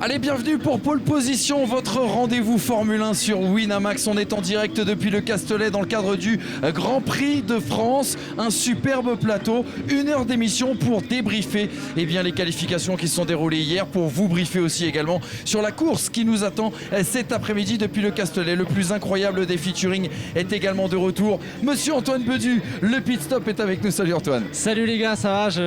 Allez, bienvenue pour Pole Position, votre rendez-vous Formule 1 sur Winamax. On est en direct depuis le Castellet dans le cadre du Grand Prix de France. Un superbe plateau, 1 heure d'émission pour débriefer les qualifications qui se sont déroulées hier, pour vous briefer aussi également sur la course qui nous attend cet après-midi depuis le Castellet. Le plus incroyable des featuring est également de retour. Monsieur Antoine Bedu, le pit stop est avec nous. Salut Antoine. Salut les gars, ça va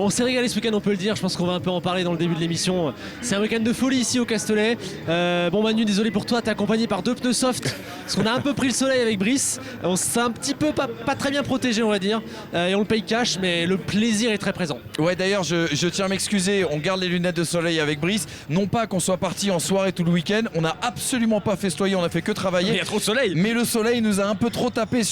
on s'est régalé ce week-end, on peut le dire. Je pense qu'on va un peu en parler dans le début de l'émission. C'est un week-end de folie ici au Castellet. Bon Manu, désolé pour toi, t'es accompagné par 2 pneus soft parce qu'on a un peu pris le soleil avec Brice. On s'est un petit peu pas très bien protégé, on va dire, et on le paye cash, mais le plaisir est très présent. Ouais, d'ailleurs je tiens à m'excuser, on garde les lunettes de soleil avec Brice, non pas qu'on soit parti en soirée tout le week-end, on n'a absolument pas festoyé, on a fait que travailler. Il y a trop de soleil. Mais le soleil nous a un peu trop tapé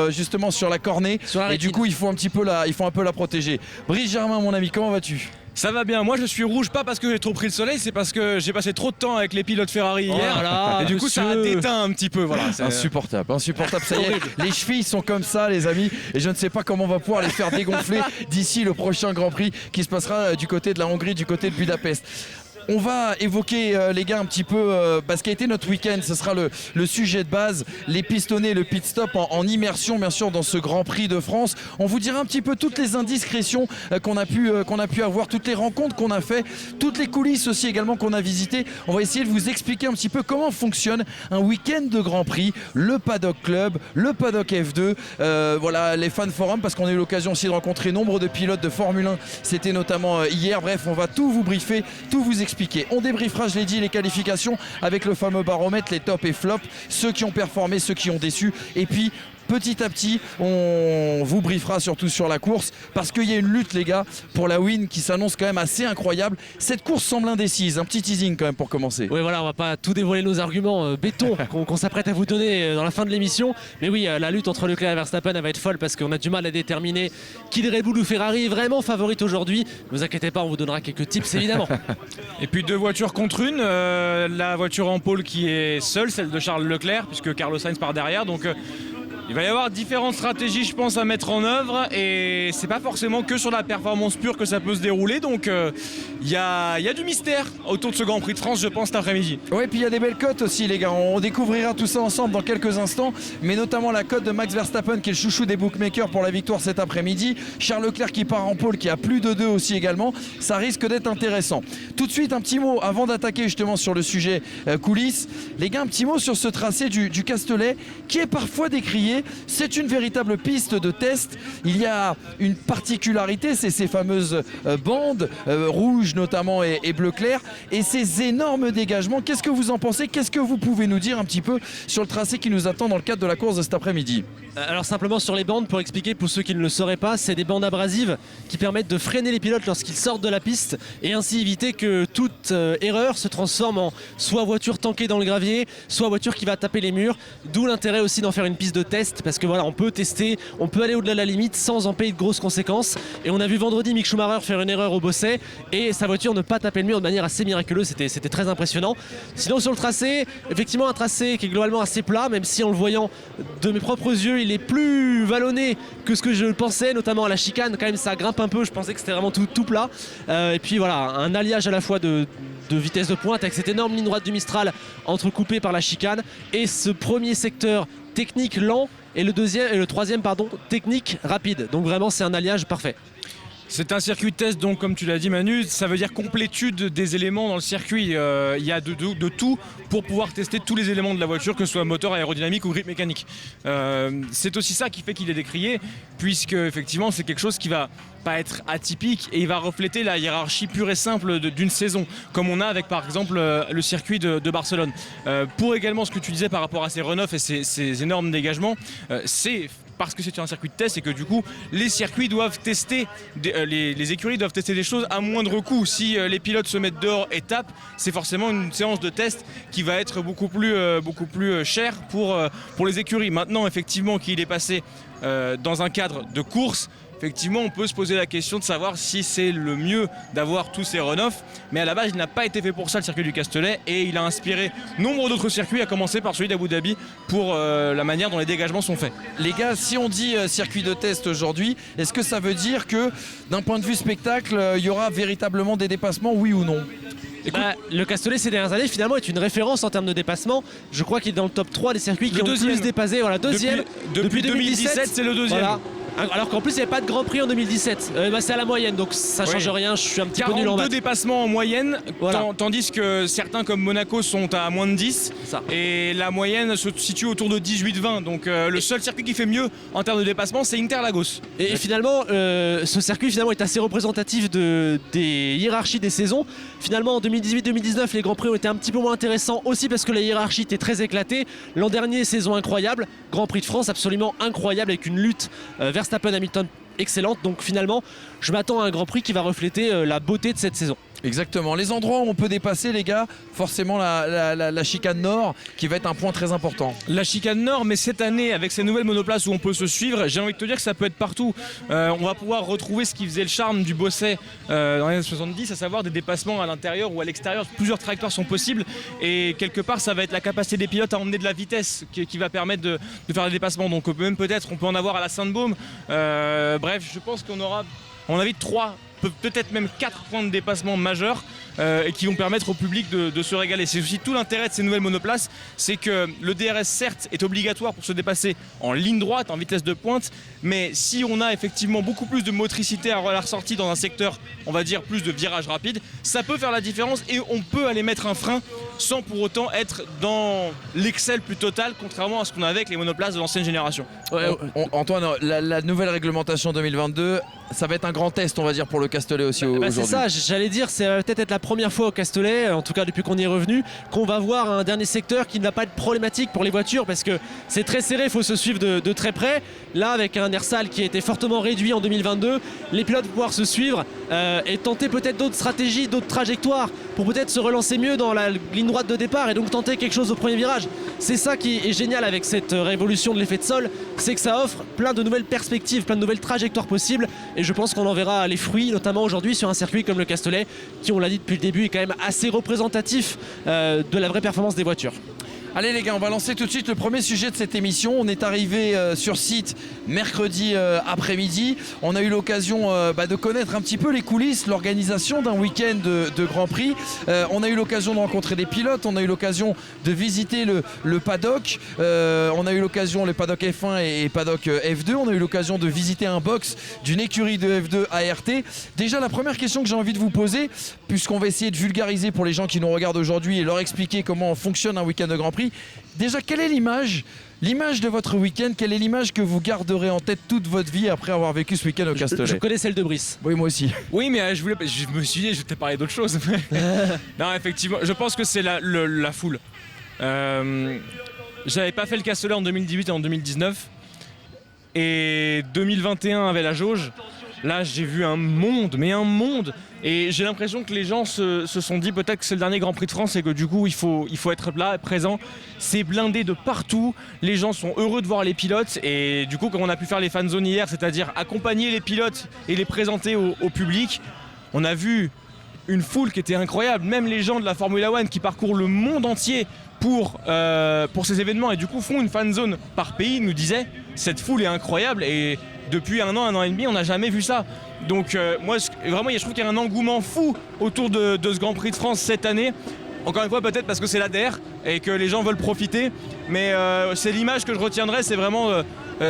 justement sur la cornée, et du coup il faut un peu la protéger. Brice Germain, mon ami, comment vas-tu ? Ça va bien, moi je suis rouge pas parce que j'ai trop pris le soleil, c'est parce que j'ai passé trop de temps avec les pilotes Ferrari hier, là, et du coup ça a déteint un petit peu. Voilà, insupportable, ça y est, les chevilles sont comme ça les amis, et je ne sais pas comment on va pouvoir les faire dégonfler d'ici le prochain Grand Prix qui se passera du côté de la Hongrie, du côté de Budapest. On va évoquer les gars un petit peu ce qui a été notre week-end. Ce sera le sujet de base, les pistonnés, le pit stop en immersion bien sûr dans ce Grand Prix de France. On vous dira un petit peu toutes les indiscrétions qu'on a pu avoir, toutes les rencontres qu'on a fait, toutes les coulisses aussi également qu'on a visitées. On va essayer de vous expliquer un petit peu comment fonctionne un week-end de Grand Prix, le Paddock Club, le Paddock F2, voilà, les fan forums, parce qu'on a eu l'occasion aussi de rencontrer nombre de pilotes de Formule 1. C'était notamment hier. Bref, on va tout vous briefer, tout vous expliquer. On débriefera, je l'ai dit, les qualifications avec le fameux baromètre, les tops et flops, ceux qui ont performé, ceux qui ont déçu, et puis petit à petit, on vous briefera surtout sur la course, parce qu'il y a une lutte les gars pour la win qui s'annonce quand même assez incroyable. Cette course semble indécise, un petit teasing quand même pour commencer. Oui voilà, on va pas tout dévoiler nos arguments béton qu'on s'apprête à vous donner dans la fin de l'émission, mais oui, la lutte entre Leclerc et Verstappen elle va être folle parce qu'on a du mal à déterminer qui de Red Bull ou Ferrari est vraiment favorite aujourd'hui. Ne vous inquiétez pas, on vous donnera quelques tips évidemment. Et puis 2 voitures contre une, la voiture en pôle qui est seule, celle de Charles Leclerc, puisque Carlos Sainz part derrière, donc il va y avoir différentes stratégies, je pense, à mettre en œuvre, et c'est pas forcément que sur la performance pure que ça peut se dérouler, donc il y a du mystère autour de ce Grand Prix de France, je pense, cet après-midi. Ouais, puis il y a des belles cotes aussi les gars, on découvrira tout ça ensemble dans quelques instants, mais notamment la cote de Max Verstappen qui est le chouchou des bookmakers pour la victoire cet après-midi, Charles Leclerc qui part en pôle, qui a plus de 2 aussi également, ça risque d'être intéressant. Tout de suite un petit mot avant d'attaquer justement sur le sujet coulisses, les gars, un petit mot sur ce tracé du Castellet qui est parfois décrié. C'est une véritable piste de test. Il y a une particularité, c'est ces fameuses bandes rouges notamment et bleu clair, et ces énormes dégagements. Qu'est-ce que vous en pensez? Qu'est-ce que vous pouvez nous dire un petit peu sur le tracé qui nous attend dans le cadre de la course de cet après-midi? Alors simplement sur les bandes, pour expliquer pour ceux qui ne le sauraient pas, c'est des bandes abrasives qui permettent de freiner les pilotes lorsqu'ils sortent de la piste et ainsi éviter que toute erreur se transforme en soit voiture tankée dans le gravier, soit voiture qui va taper les murs. D'où l'intérêt aussi d'en faire une piste de test, parce que voilà, on peut tester, on peut aller au-delà de la limite sans en payer de grosses conséquences. Et on a vu vendredi Mick Schumacher faire une erreur au bosset et sa voiture ne pas taper le mur de manière assez miraculeuse, c'était très impressionnant. Sinon sur le tracé, effectivement un tracé qui est globalement assez plat, même si en le voyant de mes propres yeux il est plus vallonné que ce que je pensais, notamment à la chicane, quand même ça grimpe un peu, je pensais que c'était vraiment tout plat. Et puis voilà, un alliage à la fois de vitesse de pointe avec cette énorme ligne droite du Mistral entrecoupée par la chicane et ce premier secteur technique lent et le troisième technique rapide. Donc vraiment c'est un alliage parfait. C'est un circuit de test, donc comme tu l'as dit Manu, ça veut dire complétude des éléments dans le circuit. Il y a de tout pour pouvoir tester tous les éléments de la voiture, que ce soit moteur, aérodynamique ou grip mécanique. C'est aussi ça qui fait qu'il est décrié, puisque effectivement c'est quelque chose qui va pas être atypique et il va refléter la hiérarchie pure et simple d'une saison, comme on a avec par exemple le circuit de Barcelone. Pour également ce que tu disais par rapport à ces runoffs et ces énormes dégagements, c'est parce que c'est un circuit de test et que du coup les circuits doivent tester, les écuries doivent tester des choses à moindre coût. Si les pilotes se mettent dehors et tapent, c'est forcément une séance de test qui va être beaucoup plus chère pour les écuries. Maintenant effectivement qu'il est passé dans un cadre de course, effectivement on peut se poser la question de savoir si c'est le mieux d'avoir tous ces runoffs, mais à la base il n'a pas été fait pour ça, le circuit du Castellet, et il a inspiré nombre d'autres circuits, à commencer par celui d'Abu Dhabi pour la manière dont les dégagements sont faits. Les gars, si on dit circuit de test aujourd'hui, est-ce que ça veut dire que d'un point de vue spectacle, il y aura véritablement des dépassements, oui ou non? Le Castellet ces dernières années finalement est une référence en termes de dépassement. Je crois qu'il est dans le top 3 des circuits qui ont le plus dépassé. Voilà, deuxième. Depuis 2017, c'est le deuxième. Voilà. Alors qu'en plus il n'y avait pas de Grand Prix en 2017. C'est à la moyenne, donc ça change rien. Je suis un petit peu nul en maths. 42 dépassements en moyenne, tandis que certains comme Monaco sont à moins de 10. Et la moyenne se situe autour de 18-20. Donc le seul circuit qui fait mieux en termes de dépassement, c'est Interlagos. Et finalement, ce circuit finalement est assez représentatif des hiérarchies des saisons. Finalement, en 2018-2019, les Grands Prix ont été un petit peu moins intéressants aussi parce que la hiérarchie était très éclatée. L'an dernier, saison incroyable. Grand Prix de France absolument incroyable avec une lutte Verstappen-Hamilton excellente. Donc finalement, je m'attends à un Grand Prix qui va refléter la beauté de cette saison. Exactement. Les endroits où on peut dépasser, les gars, forcément la chicane nord qui va être un point très important. La chicane nord, mais cette année, avec ces nouvelles monoplaces où on peut se suivre, j'ai envie de te dire que ça peut être partout. On va pouvoir retrouver ce qui faisait le charme du Bossé dans les années 70, à savoir des dépassements à l'intérieur ou à l'extérieur. Plusieurs trajectoires sont possibles et quelque part, ça va être la capacité des pilotes à emmener de la vitesse qui va permettre de faire des dépassements. Donc même peut-être, on peut en avoir à la Sainte-Baume. Bref, je pense qu'on aura, à mon avis, 3, peut-être même 4 points de dépassement majeurs et qui vont permettre au public de se régaler. C'est aussi tout l'intérêt de ces nouvelles monoplaces, c'est que le DRS certes est obligatoire pour se dépasser en ligne droite, en vitesse de pointe, mais si on a effectivement beaucoup plus de motricité à la ressortie dans un secteur, on va dire plus de virages rapides, ça peut faire la différence et on peut aller mettre un frein sans pour autant être dans l'excel plus total, contrairement à ce qu'on avait avec les monoplaces de l'ancienne génération. Antoine, la nouvelle réglementation 2022, ça va être un grand test, on va dire, pour le Castellet aussi aujourd'hui. C'est ça, j'allais dire, c'est peut-être être la première fois au Castellet, en tout cas depuis qu'on y est revenu, qu'on va voir un dernier secteur qui ne va pas être problématique pour les voitures parce que c'est très serré, il faut se suivre de très près. Là, avec un Ersal qui a été fortement réduit en 2022, les pilotes vont pouvoir se suivre et tenter peut-être d'autres stratégies, d'autres trajectoires pour peut-être se relancer mieux dans la ligne droite de départ et donc tenter quelque chose au premier virage. C'est ça qui est génial avec cette révolution de l'effet de sol, c'est que ça offre plein de nouvelles perspectives, plein de nouvelles trajectoires possibles et je pense qu'on en verra les fruits, notamment aujourd'hui sur un circuit comme le Castellet qui, on l'a dit depuis le début, est quand même assez représentatif de la vraie performance des voitures. Allez les gars, on va lancer tout de suite le premier sujet de cette émission. On est arrivé sur site mercredi après-midi. On a eu l'occasion de connaître un petit peu les coulisses, l'organisation d'un week-end de Grand Prix. On a eu l'occasion de rencontrer des pilotes, on a eu l'occasion de visiter le paddock. On a eu l'occasion, le paddock F1 et paddock F2. On a eu l'occasion de visiter un box d'une écurie de F2 ART. Déjà, la première question que j'ai envie de vous poser, puisqu'on va essayer de vulgariser pour les gens qui nous regardent aujourd'hui et leur expliquer comment fonctionne un week-end de Grand Prix. Déjà, quelle est l'image de votre week-end? Quelle est l'image que vous garderez en tête toute votre vie après avoir vécu ce week-end au Castellet? Je connais celle de Brice. Oui, moi aussi. Oui, mais je me suis dit, je vais te parler d'autre chose. Non, effectivement, je pense que c'est la foule. J'avais pas fait le Castellet en 2018 et en 2019. Et 2021 avait la jauge. Là, j'ai vu un monde. Et j'ai l'impression que les gens se sont dit peut-être que c'est le dernier Grand Prix de France et que du coup, il faut être là, présent. C'est blindé de partout. Les gens sont heureux de voir les pilotes. Et du coup, comme on a pu faire les fan zones hier, c'est-à-dire accompagner les pilotes et les présenter au public, on a vu une foule qui était incroyable. Même les gens de la Formula One qui parcourent le monde entier pour ces événements et du coup font une fan zone par pays, nous disaient cette foule est incroyable et depuis un an et demi on n'a jamais vu ça. Donc moi vraiment je trouve qu'il y a un engouement fou autour de ce Grand Prix de France cette année. Encore une fois peut-être parce que c'est l'ADR et que les gens veulent profiter, mais c'est l'image que je retiendrai, c'est vraiment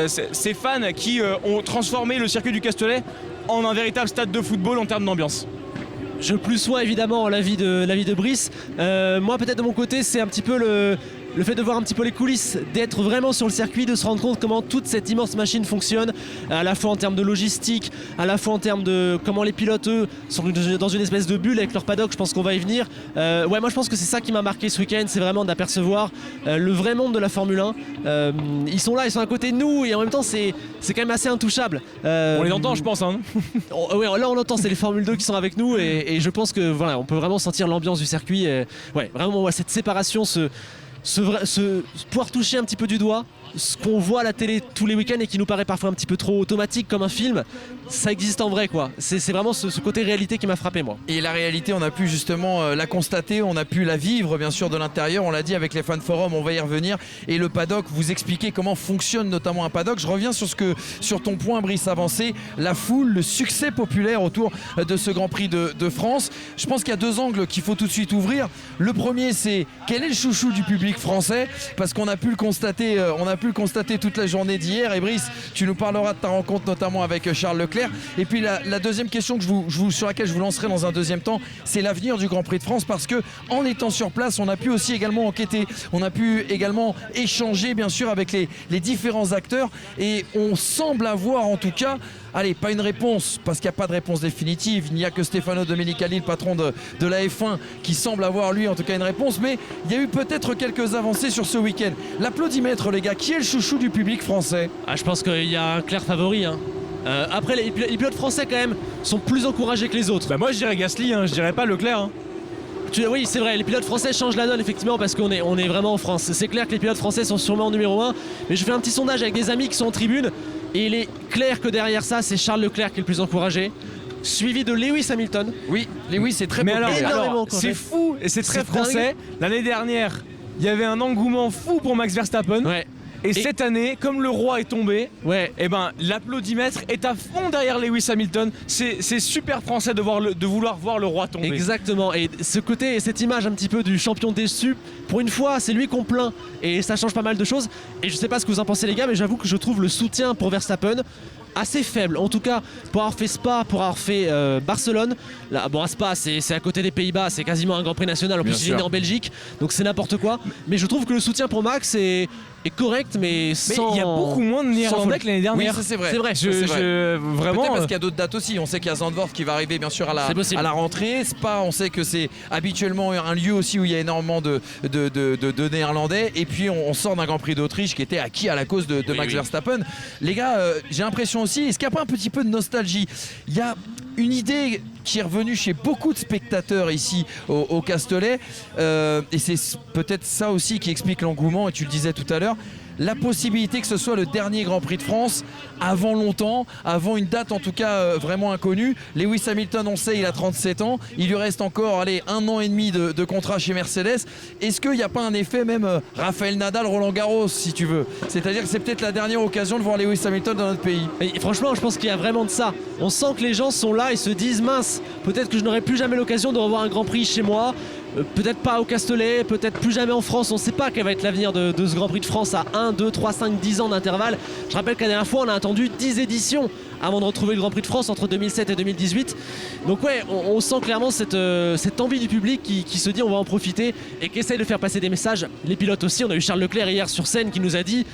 ces fans qui ont transformé le circuit du Castellet en un véritable stade de football en termes d'ambiance. Je plus sois évidemment l'avis de Brice. Moi peut-être de mon côté c'est un petit peu le fait de voir un petit peu les coulisses, d'être vraiment sur le circuit, de se rendre compte comment toute cette immense machine fonctionne, à la fois en termes de logistique, à la fois en termes de comment les pilotes eux sont dans une espèce de bulle avec leur paddock, je pense qu'on va y venir. Moi je pense que c'est ça qui m'a marqué ce week-end, c'est vraiment d'apercevoir le vrai monde de la Formule 1. Ils sont là, ils sont à côté de nous et en même temps c'est quand même assez intouchable. On les entend je pense hein. Oui, là on entend, c'est les Formule 2 qui sont avec nous et je pense que voilà, on peut vraiment sentir l'ambiance du circuit. Ouais, vraiment cette séparation, pouvoir toucher un petit peu du doigt ce qu'on voit à la télé tous les week-ends et qui nous paraît parfois un petit peu trop automatique comme un film, ça existe en vrai quoi. C'est vraiment ce côté réalité qui m'a frappé moi. Et la réalité, on a pu justement la constater, on a pu la vivre bien sûr de l'intérieur, on l'a dit avec les fan forums, on va y revenir, et le paddock, vous expliquer comment fonctionne notamment un paddock. Je reviens sur ton point Brice avancé, la foule, le succès populaire autour de ce Grand Prix de France. Je pense qu'il y a deux angles qu'il faut tout de suite ouvrir. Le premier, c'est quel est le chouchou du public français, parce qu'on a pu le constater, toute la journée d'hier, et Brice, tu nous parleras de ta rencontre notamment avec Charles Leclerc. Et puis la deuxième question sur laquelle je vous lancerai dans un deuxième temps, c'est l'avenir du Grand Prix de France, parce que en étant sur place, on a pu aussi également enquêter, on a pu également échanger bien sûr avec les différents acteurs, et on semble avoir en tout cas, allez, pas une réponse, parce qu'il n'y a pas de réponse définitive, il n'y a que Stefano Domenicali, le patron de la F1, qui semble avoir lui en tout cas une réponse, mais il y a eu peut-être quelques avancées sur ce week-end. L'applaudimètre les gars, qui est le chouchou du public français? Je pense qu'il y a un clair favori. Après les pilotes français quand même sont plus encouragés que les autres. Moi je dirais Gasly, je dirais pas Leclerc. Oui c'est vrai, les pilotes français changent la donne effectivement parce qu'on est vraiment en France. C'est clair que les pilotes français sont sûrement en numéro 1, mais je fais un petit sondage avec des amis qui sont en tribune et il est clair que derrière ça c'est Charles Leclerc qui est le plus encouragé, suivi de Lewis Hamilton. Oui, Lewis c'est très populaire. populaire. Alors c'est fou et c'est très français. L'année dernière, il y avait un engouement fou pour Max Verstappen. Ouais. Et cette année, comme le roi est tombé, l'applaudimètre est à fond derrière Lewis Hamilton. C'est super français de vouloir voir le roi tomber. Exactement. Et ce côté et cette image un petit peu du champion déçu, pour une fois, c'est lui qu'on plaint. Et ça change pas mal de choses. Et je sais pas ce que vous en pensez les gars, mais j'avoue que je trouve le soutien pour Verstappen assez faible. En tout cas, pour avoir fait Spa, pour avoir fait Barcelone. Là, à Spa, c'est à côté des Pays-Bas, c'est quasiment un Grand Prix national. En plus, il est né en Belgique, donc c'est n'importe quoi. Mais je trouve que le soutien pour Max est correct, mais sans. Il y a beaucoup moins de Néerlandais que l'année dernière. Oui, ça c'est vrai. C'est vrai. Vraiment. Peut-être parce qu'il y a d'autres dates aussi. On sait qu'il y a Zandvoort qui va arriver bien sûr à la rentrée. Spa, on sait que c'est habituellement un lieu aussi où il y a énormément de Néerlandais. Et puis on sort d'un Grand Prix d'Autriche qui était acquis à la cause de Max Verstappen. Les gars, j'ai l'impression aussi, est-ce qu'il n'y a pas un petit peu de nostalgie? Il y a une idée qui est revenue chez beaucoup de spectateurs ici au Castellet, et c'est peut-être ça aussi qui explique l'engouement, et tu le disais tout à l'heure, la possibilité que ce soit le dernier Grand Prix de France avant longtemps, avant une date en tout cas vraiment inconnue. Lewis Hamilton, on sait, il a 37 ans, il lui reste encore 1 an et demi de contrat chez Mercedes. Est-ce qu'il n'y a pas un effet même Raphaël Nadal, Roland Garros si tu veux? C'est-à-dire que c'est peut-être la dernière occasion de voir Lewis Hamilton dans notre pays. Et franchement, je pense qu'il y a vraiment de ça. On sent que les gens sont là et se disent mince, peut-être que je n'aurai plus jamais l'occasion de revoir un Grand Prix chez moi. Peut-être pas au Castellet, peut-être plus jamais en France. On ne sait pas quel va être l'avenir de ce Grand Prix de France à 1, 2, 3, 5, 10 ans d'intervalle. Je rappelle que la dernière fois, on a attendu 10 éditions avant de retrouver le Grand Prix de France entre 2007 et 2018. Donc ouais, on sent clairement cette envie du public qui se dit on va en profiter et qui essaye de faire passer des messages. Les pilotes aussi, on a eu Charles Leclerc hier sur scène qui nous a dit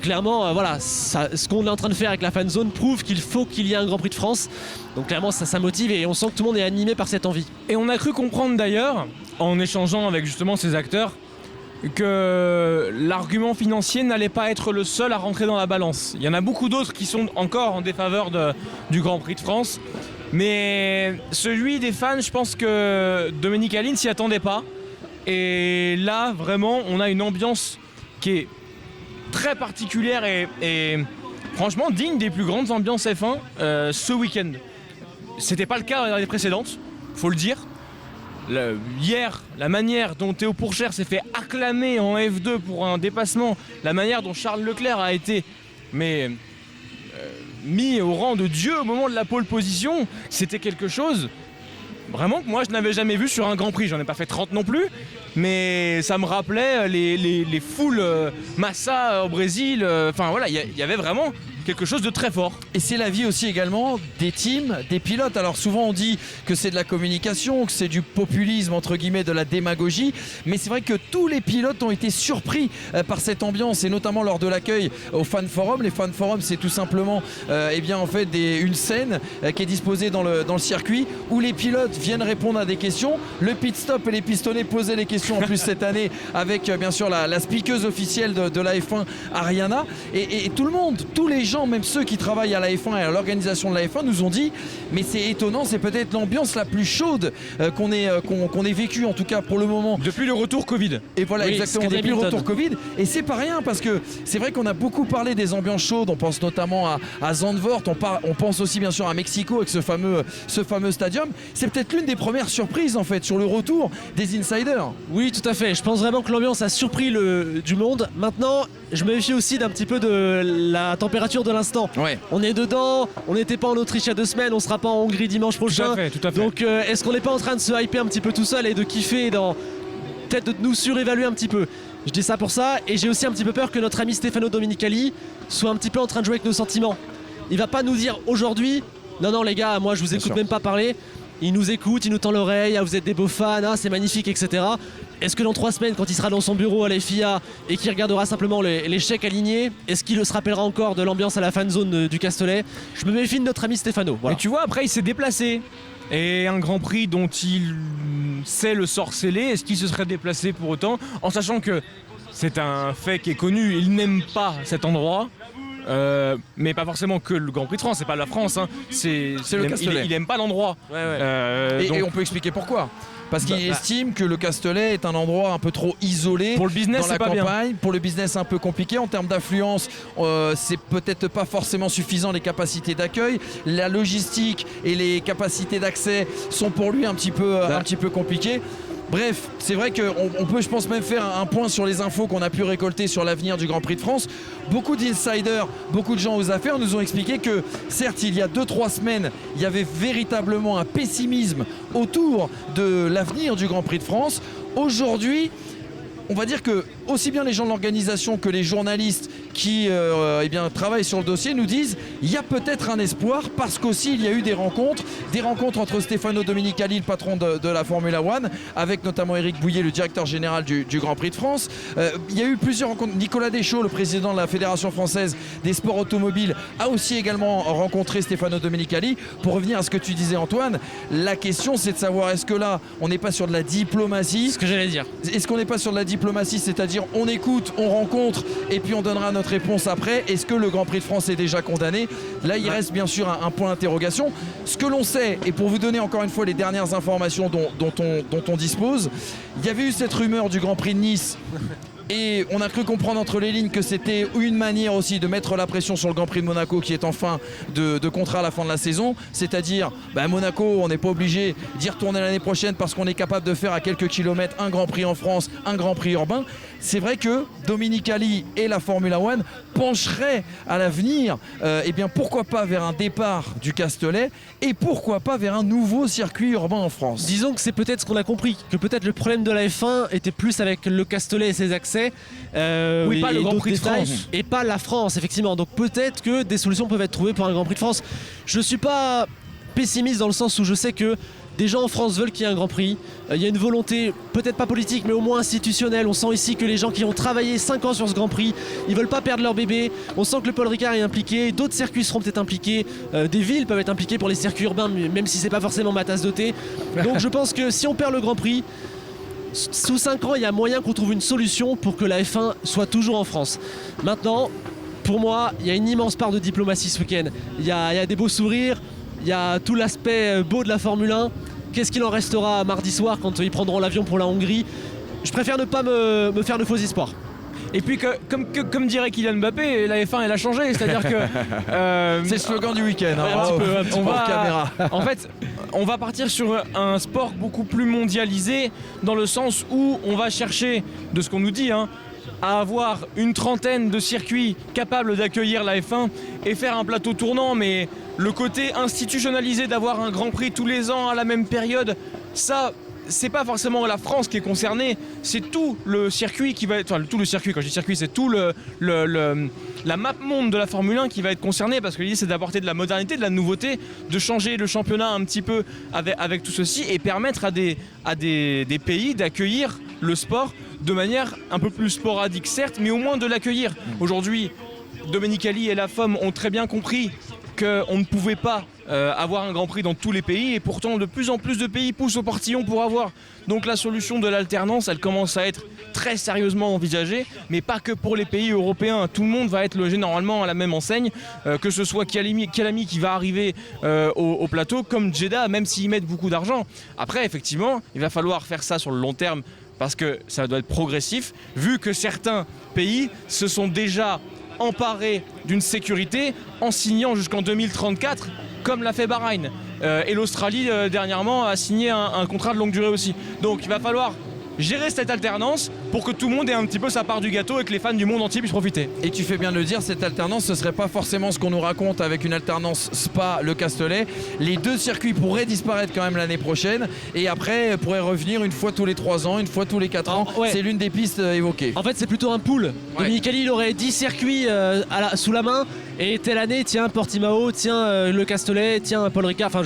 clairement, ce qu'on est en train de faire avec la fan zone prouve qu'il faut qu'il y ait un Grand Prix de France. Donc clairement, ça motive et on sent que tout le monde est animé par cette envie. Et on a cru comprendre d'ailleurs, en échangeant avec justement ces acteurs, que l'argument financier n'allait pas être le seul à rentrer dans la balance. Il y en a beaucoup d'autres qui sont encore en défaveur du Grand Prix de France. Mais celui des fans, je pense que Domenicali ne s'y attendait pas. Et là, vraiment, on a une ambiance qui est très particulière et franchement digne des plus grandes ambiances F1 ce week-end. C'était pas le cas dans l'année précédente, faut le dire. Hier, la manière dont Théo Pourchaire s'est fait acclamer en F2 pour un dépassement, la manière dont Charles Leclerc a été mis au rang de Dieu au moment de la pole position, c'était quelque chose vraiment que moi je n'avais jamais vu sur un Grand Prix. J'en ai pas fait 30 non plus, mais ça me rappelait les foules Massa au Brésil. Enfin voilà, il y avait vraiment quelque chose de très fort. Et c'est l'avis aussi également des teams, des pilotes. Alors souvent on dit que c'est de la communication, que c'est du populisme entre guillemets, de la démagogie, mais c'est vrai que tous les pilotes ont été surpris par cette ambiance, et notamment lors de l'accueil au fan forum. Les fan forums, c'est tout simplement en fait une scène qui est disposée dans le circuit où les pilotes viennent répondre à des questions. Le pit stop et les pistonnets posaient les questions en plus cette année avec bien sûr la speakeuse officielle de la F1, Ariana, et tout le monde, tous les gens gens, même ceux qui travaillent à la F1 et à l'organisation de la F1 nous ont dit mais c'est étonnant, c'est peut-être l'ambiance la plus chaude qu'on ait vécue en tout cas pour le moment. Depuis le retour Covid. Et voilà, oui, exactement, depuis le retour Covid. Et c'est pas rien parce que c'est vrai qu'on a beaucoup parlé des ambiances chaudes, on pense notamment à Zandvoort, on pense aussi bien sûr à Mexico avec ce fameux stadium. C'est peut-être l'une des premières surprises en fait sur le retour des insiders. Oui, tout à fait. Je pense vraiment que l'ambiance a surpris du monde. Maintenant, je me méfie aussi d'un petit peu de la température de l'instant. Ouais. On est dedans, on n'était pas en Autriche il y a 2 semaines, on sera pas en Hongrie dimanche prochain. Tout à fait. Donc est-ce qu'on n'est pas en train de se hyper un petit peu tout seul et de kiffer peut-être de nous surévaluer un petit peu. Je dis ça pour ça, et j'ai aussi un petit peu peur que notre ami Stefano Domenicali soit un petit peu en train de jouer avec nos sentiments. Il va pas nous dire aujourd'hui non les gars, moi je vous écoute même pas parler. Il nous écoute, il nous tend l'oreille, ah, vous êtes des beaux fans, ah, c'est magnifique, etc. Est-ce que dans 3 semaines, quand il sera dans son bureau à la FIA et qu'il regardera simplement les chèques alignés, est-ce qu'il se rappellera encore de l'ambiance à la fan zone du Castellet? Je me méfie de notre ami Stefano. Voilà. Et tu vois, après il s'est déplacé. Et un Grand Prix dont il sait le sort scellé, est-ce qu'il se serait déplacé pour autant, en sachant que c'est un fait qui est connu, il n'aime pas cet endroit. Mais pas forcément que le Grand Prix de France, c'est pas la France, hein. C'est le Castellet. Il aime pas l'endroit. Et on peut expliquer pourquoi. Parce qu'il estime que le Castellet est un endroit un peu trop isolé pour le business, dans la pas campagne. Bien. Pour le business, un peu compliqué. En termes d'affluence, c'est peut-être pas forcément suffisant les capacités d'accueil. La logistique et les capacités d'accès sont pour lui un petit peu compliquées. Bref, c'est vrai qu'on peut, je pense, même faire un point sur les infos qu'on a pu récolter sur l'avenir du Grand Prix de France. Beaucoup d'insiders, beaucoup de gens aux affaires nous ont expliqué que, certes, il y a 2-3 semaines, il y avait véritablement un pessimisme autour de l'avenir du Grand Prix de France. Aujourd'hui, on va dire que aussi bien les gens de l'organisation que les journalistes qui travaillent sur le dossier nous disent il y a peut-être un espoir parce qu'aussi il y a eu des rencontres entre Stefano Domenicali, le patron de la Formula One, avec notamment Éric Bouillet, le directeur général du Grand Prix de France. Il y a eu plusieurs rencontres. Nicolas Deschaux, le président de la Fédération française des sports automobiles, a aussi également rencontré Stefano Domenicali. Pour revenir à ce que tu disais, Antoine, la question c'est de savoir est-ce que là on n'est pas sur de la diplomatie. Ce que j'allais dire. Est-ce qu'on n'est pas sur de la diplomatie, c'est-à-dire on écoute, on rencontre et puis on donnera notre réponse après. Est-ce que le Grand Prix de France est déjà condamné? Là, il reste bien sûr un point d'interrogation. Ce que l'on sait, et pour vous donner encore une fois les dernières informations dont on dispose, il y avait eu cette rumeur du Grand Prix de Nice. Et on a cru comprendre entre les lignes que c'était une manière aussi de mettre la pression sur le Grand Prix de Monaco qui est en fin de contrat à la fin de la saison. C'est-à-dire, Monaco, on n'est pas obligé d'y retourner l'année prochaine parce qu'on est capable de faire à quelques kilomètres un Grand Prix en France, un Grand Prix urbain. C'est vrai que Domenicali et la Formula One pencheraient à l'avenir, pourquoi pas vers un départ du Castellet et pourquoi pas vers un nouveau circuit urbain en France. Disons que c'est peut-être ce qu'on a compris, que peut-être le problème de la F1 était plus avec le Castellet et ses accès. Pas le Grand Prix de France. Et pas la France, effectivement. Donc peut-être que des solutions peuvent être trouvées pour un Grand Prix de France. Je suis pas pessimiste dans le sens où je sais que des gens en France veulent qu'il y ait un Grand Prix. Il y a une volonté, peut-être pas politique, mais au moins institutionnelle. On sent ici que les gens qui ont travaillé 5 ans sur ce Grand Prix, ils veulent pas perdre leur bébé. On sent que le Paul Ricard est impliqué, d'autres circuits seront peut-être impliqués, des villes peuvent être impliquées pour les circuits urbains, même si c'est pas forcément ma tasse de thé. Donc je pense que si on perd le Grand Prix, sous 5 ans, il y a moyen qu'on trouve une solution pour que la F1 soit toujours en France. Maintenant, pour moi, il y a une immense part de diplomatie ce week-end. Il y a des beaux sourires, il y a tout l'aspect beau de la Formule 1. Qu'est-ce qu'il en restera mardi soir quand ils prendront l'avion pour la Hongrie? Je préfère ne pas me faire de faux espoirs. Et puis comme dirait Kylian Mbappé, la F1 elle a changé, c'est-à-dire que c'est le slogan du week-end. En fait, on va partir sur un sport beaucoup plus mondialisé dans le sens où on va chercher, de ce qu'on nous dit, à avoir une trentaine de circuits capables d'accueillir la F1 et faire un plateau tournant, mais le côté institutionnalisé d'avoir un Grand Prix tous les ans à la même période, ça, c'est pas forcément la France qui est concernée, c'est tout le circuit qui va être, enfin tout le circuit, quand je dis circuit, c'est tout la map monde de la Formule 1 qui va être concernée, parce que l'idée c'est d'apporter de la modernité, de la nouveauté, de changer le championnat un petit peu avec tout ceci et permettre à des pays d'accueillir le sport de manière un peu plus sporadique certes, mais au moins de l'accueillir. Aujourd'hui, Domenicali et la FOM ont très bien compris qu'on ne pouvait pas avoir un Grand Prix dans tous les pays, et pourtant de plus en plus de pays poussent au portillon pour avoir. Donc la solution de l'alternance, elle commence à être très sérieusement envisagée, mais pas que pour les pays européens. Tout le monde va être logé normalement à la même enseigne, que ce soit Kyalami qui va arriver au plateau, comme Jeddah, même s'ils mettent beaucoup d'argent. Après, effectivement, il va falloir faire ça sur le long terme, parce que ça doit être progressif, vu que certains pays se sont déjà emparés d'une sécurité en signant jusqu'en 2034, comme l'a fait Bahreïn. Et l'Australie, dernièrement, a signé un contrat de longue durée aussi. Donc il va falloir gérer cette alternance pour que tout le monde ait un petit peu sa part du gâteau et que les fans du monde entier puissent profiter. Et tu fais bien de le dire, cette alternance, ce serait pas forcément ce qu'on nous raconte avec une alternance Spa-Le Castellet. Les deux circuits pourraient disparaître quand même l'année prochaine, et après pourraient revenir une fois tous les 3 ans, une fois tous les 4 ans. Ouais. C'est l'une des pistes évoquées. En fait, c'est plutôt un pool. Ouais. Dominicali, il aurait 10 circuits sous la main, et telle année, tiens Portimao, tiens Le Castellet, tiens Paul Ricard. Enfin,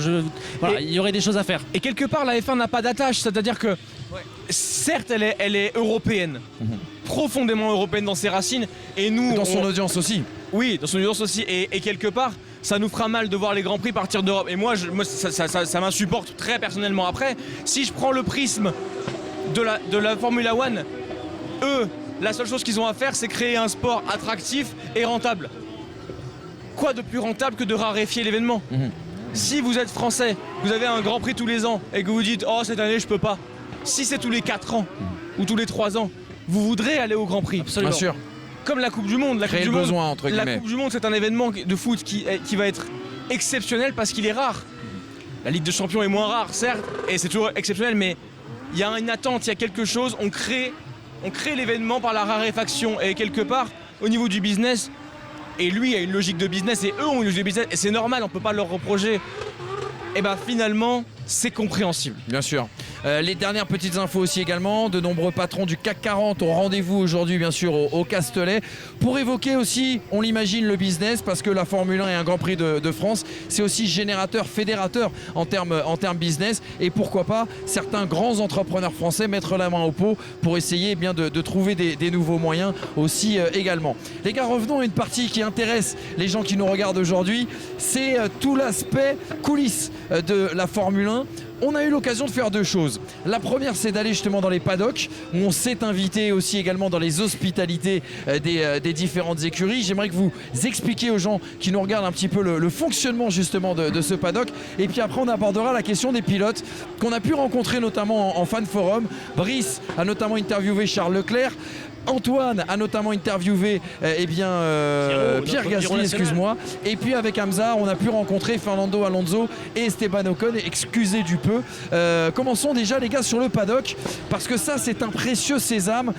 voilà, il y aurait des choses à faire. Et quelque part, la F1 n'a pas d'attache, c'est-à-dire que certes, elle est européenne, profondément européenne dans ses racines, et nous... Dans son audience aussi. Oui, dans son audience aussi, et quelque part, ça nous fera mal de voir les Grands Prix partir d'Europe. Et moi, ça m'insupporte très personnellement. Après, si je prends le prisme de la Formula One, eux, la seule chose qu'ils ont à faire, c'est créer un sport attractif et rentable. Quoi de plus rentable que de raréfier l'événement? Si vous êtes français, vous avez un Grand Prix tous les ans, et que vous dites « Oh, cette année, je peux pas », si c'est tous les 4 ans ou tous les 3 ans, vous voudrez aller au Grand Prix. Absolument. Bien sûr. Comme la Coupe du Monde. Créer le besoin, entre guillemets. La Coupe du Monde, c'est un événement de foot qui va être exceptionnel parce qu'il est rare. La Ligue des Champions est moins rare, certes, et c'est toujours exceptionnel, mais il y a une attente, il y a quelque chose. On crée l'événement par la raréfaction. Et quelque part, au niveau du business, et lui a une logique de business, et eux ont une logique de business, et c'est normal, on ne peut pas leur reprocher. Et bien finalement, c'est compréhensible. Bien sûr. Les dernières petites infos aussi également, de nombreux patrons du CAC 40 ont rendez-vous aujourd'hui bien sûr au Castellet pour évoquer aussi, on l'imagine, le business, parce que la Formule 1 et un Grand Prix de France, c'est aussi générateur, fédérateur en termes business, et pourquoi pas certains grands entrepreneurs français mettre la main au pot pour essayer eh bien, de trouver des nouveaux moyens aussi également. Les gars, revenons à une partie qui intéresse les gens qui nous regardent aujourd'hui, c'est tout l'aspect coulisses de la Formule 1. On a eu l'occasion de faire 2 choses. La première, c'est d'aller justement dans les paddocks, où on s'est invité aussi également dans les hospitalités des différentes écuries. J'aimerais que vous expliquiez aux gens qui nous regardent un petit peu le fonctionnement justement de ce paddock. Et puis après, on abordera la question des pilotes qu'on a pu rencontrer notamment en fan forum. Brice a notamment interviewé Charles Leclerc. Antoine a notamment interviewé Pierre Gasly, excuse-moi. Et puis avec Hamza, on a pu rencontrer Fernando Alonso et Esteban Ocon, excusez du peu. Commençons déjà les gars sur le paddock, parce que ça c'est un précieux sésame.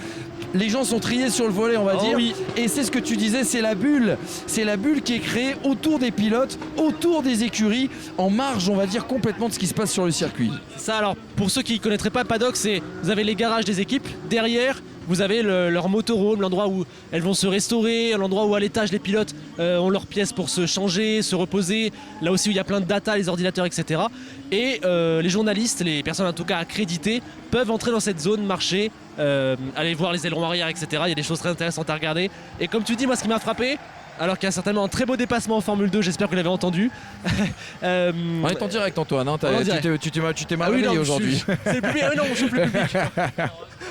Les gens sont triés sur le volet, on va dire. Oui. Et c'est ce que tu disais, c'est la bulle. C'est la bulle qui est créée autour des pilotes, autour des écuries, en marge, on va dire, complètement de ce qui se passe sur le circuit. Ça, alors, pour ceux qui ne connaîtraient pas le paddock, vous avez les garages des équipes. Derrière, vous avez leur motorhome, l'endroit où elles vont se restaurer, l'endroit où à l'étage les pilotes ont leurs pièces pour se changer, se reposer. Là aussi où il y a plein de data, les ordinateurs, etc. Et les journalistes, les personnes en tout cas accréditées, peuvent entrer dans cette zone, marcher, aller voir les ailerons arrière, etc. Il y a des choses très intéressantes à regarder. Et comme tu dis, moi ce qui m'a frappé, alors qu'il y a certainement un très beau dépassement en Formule 2, j'espère que vous l'avez entendu. On est en direct, Antoine, hein, tu t'es mal réveillé aujourd'hui. C'est le public, non, je suis plus public.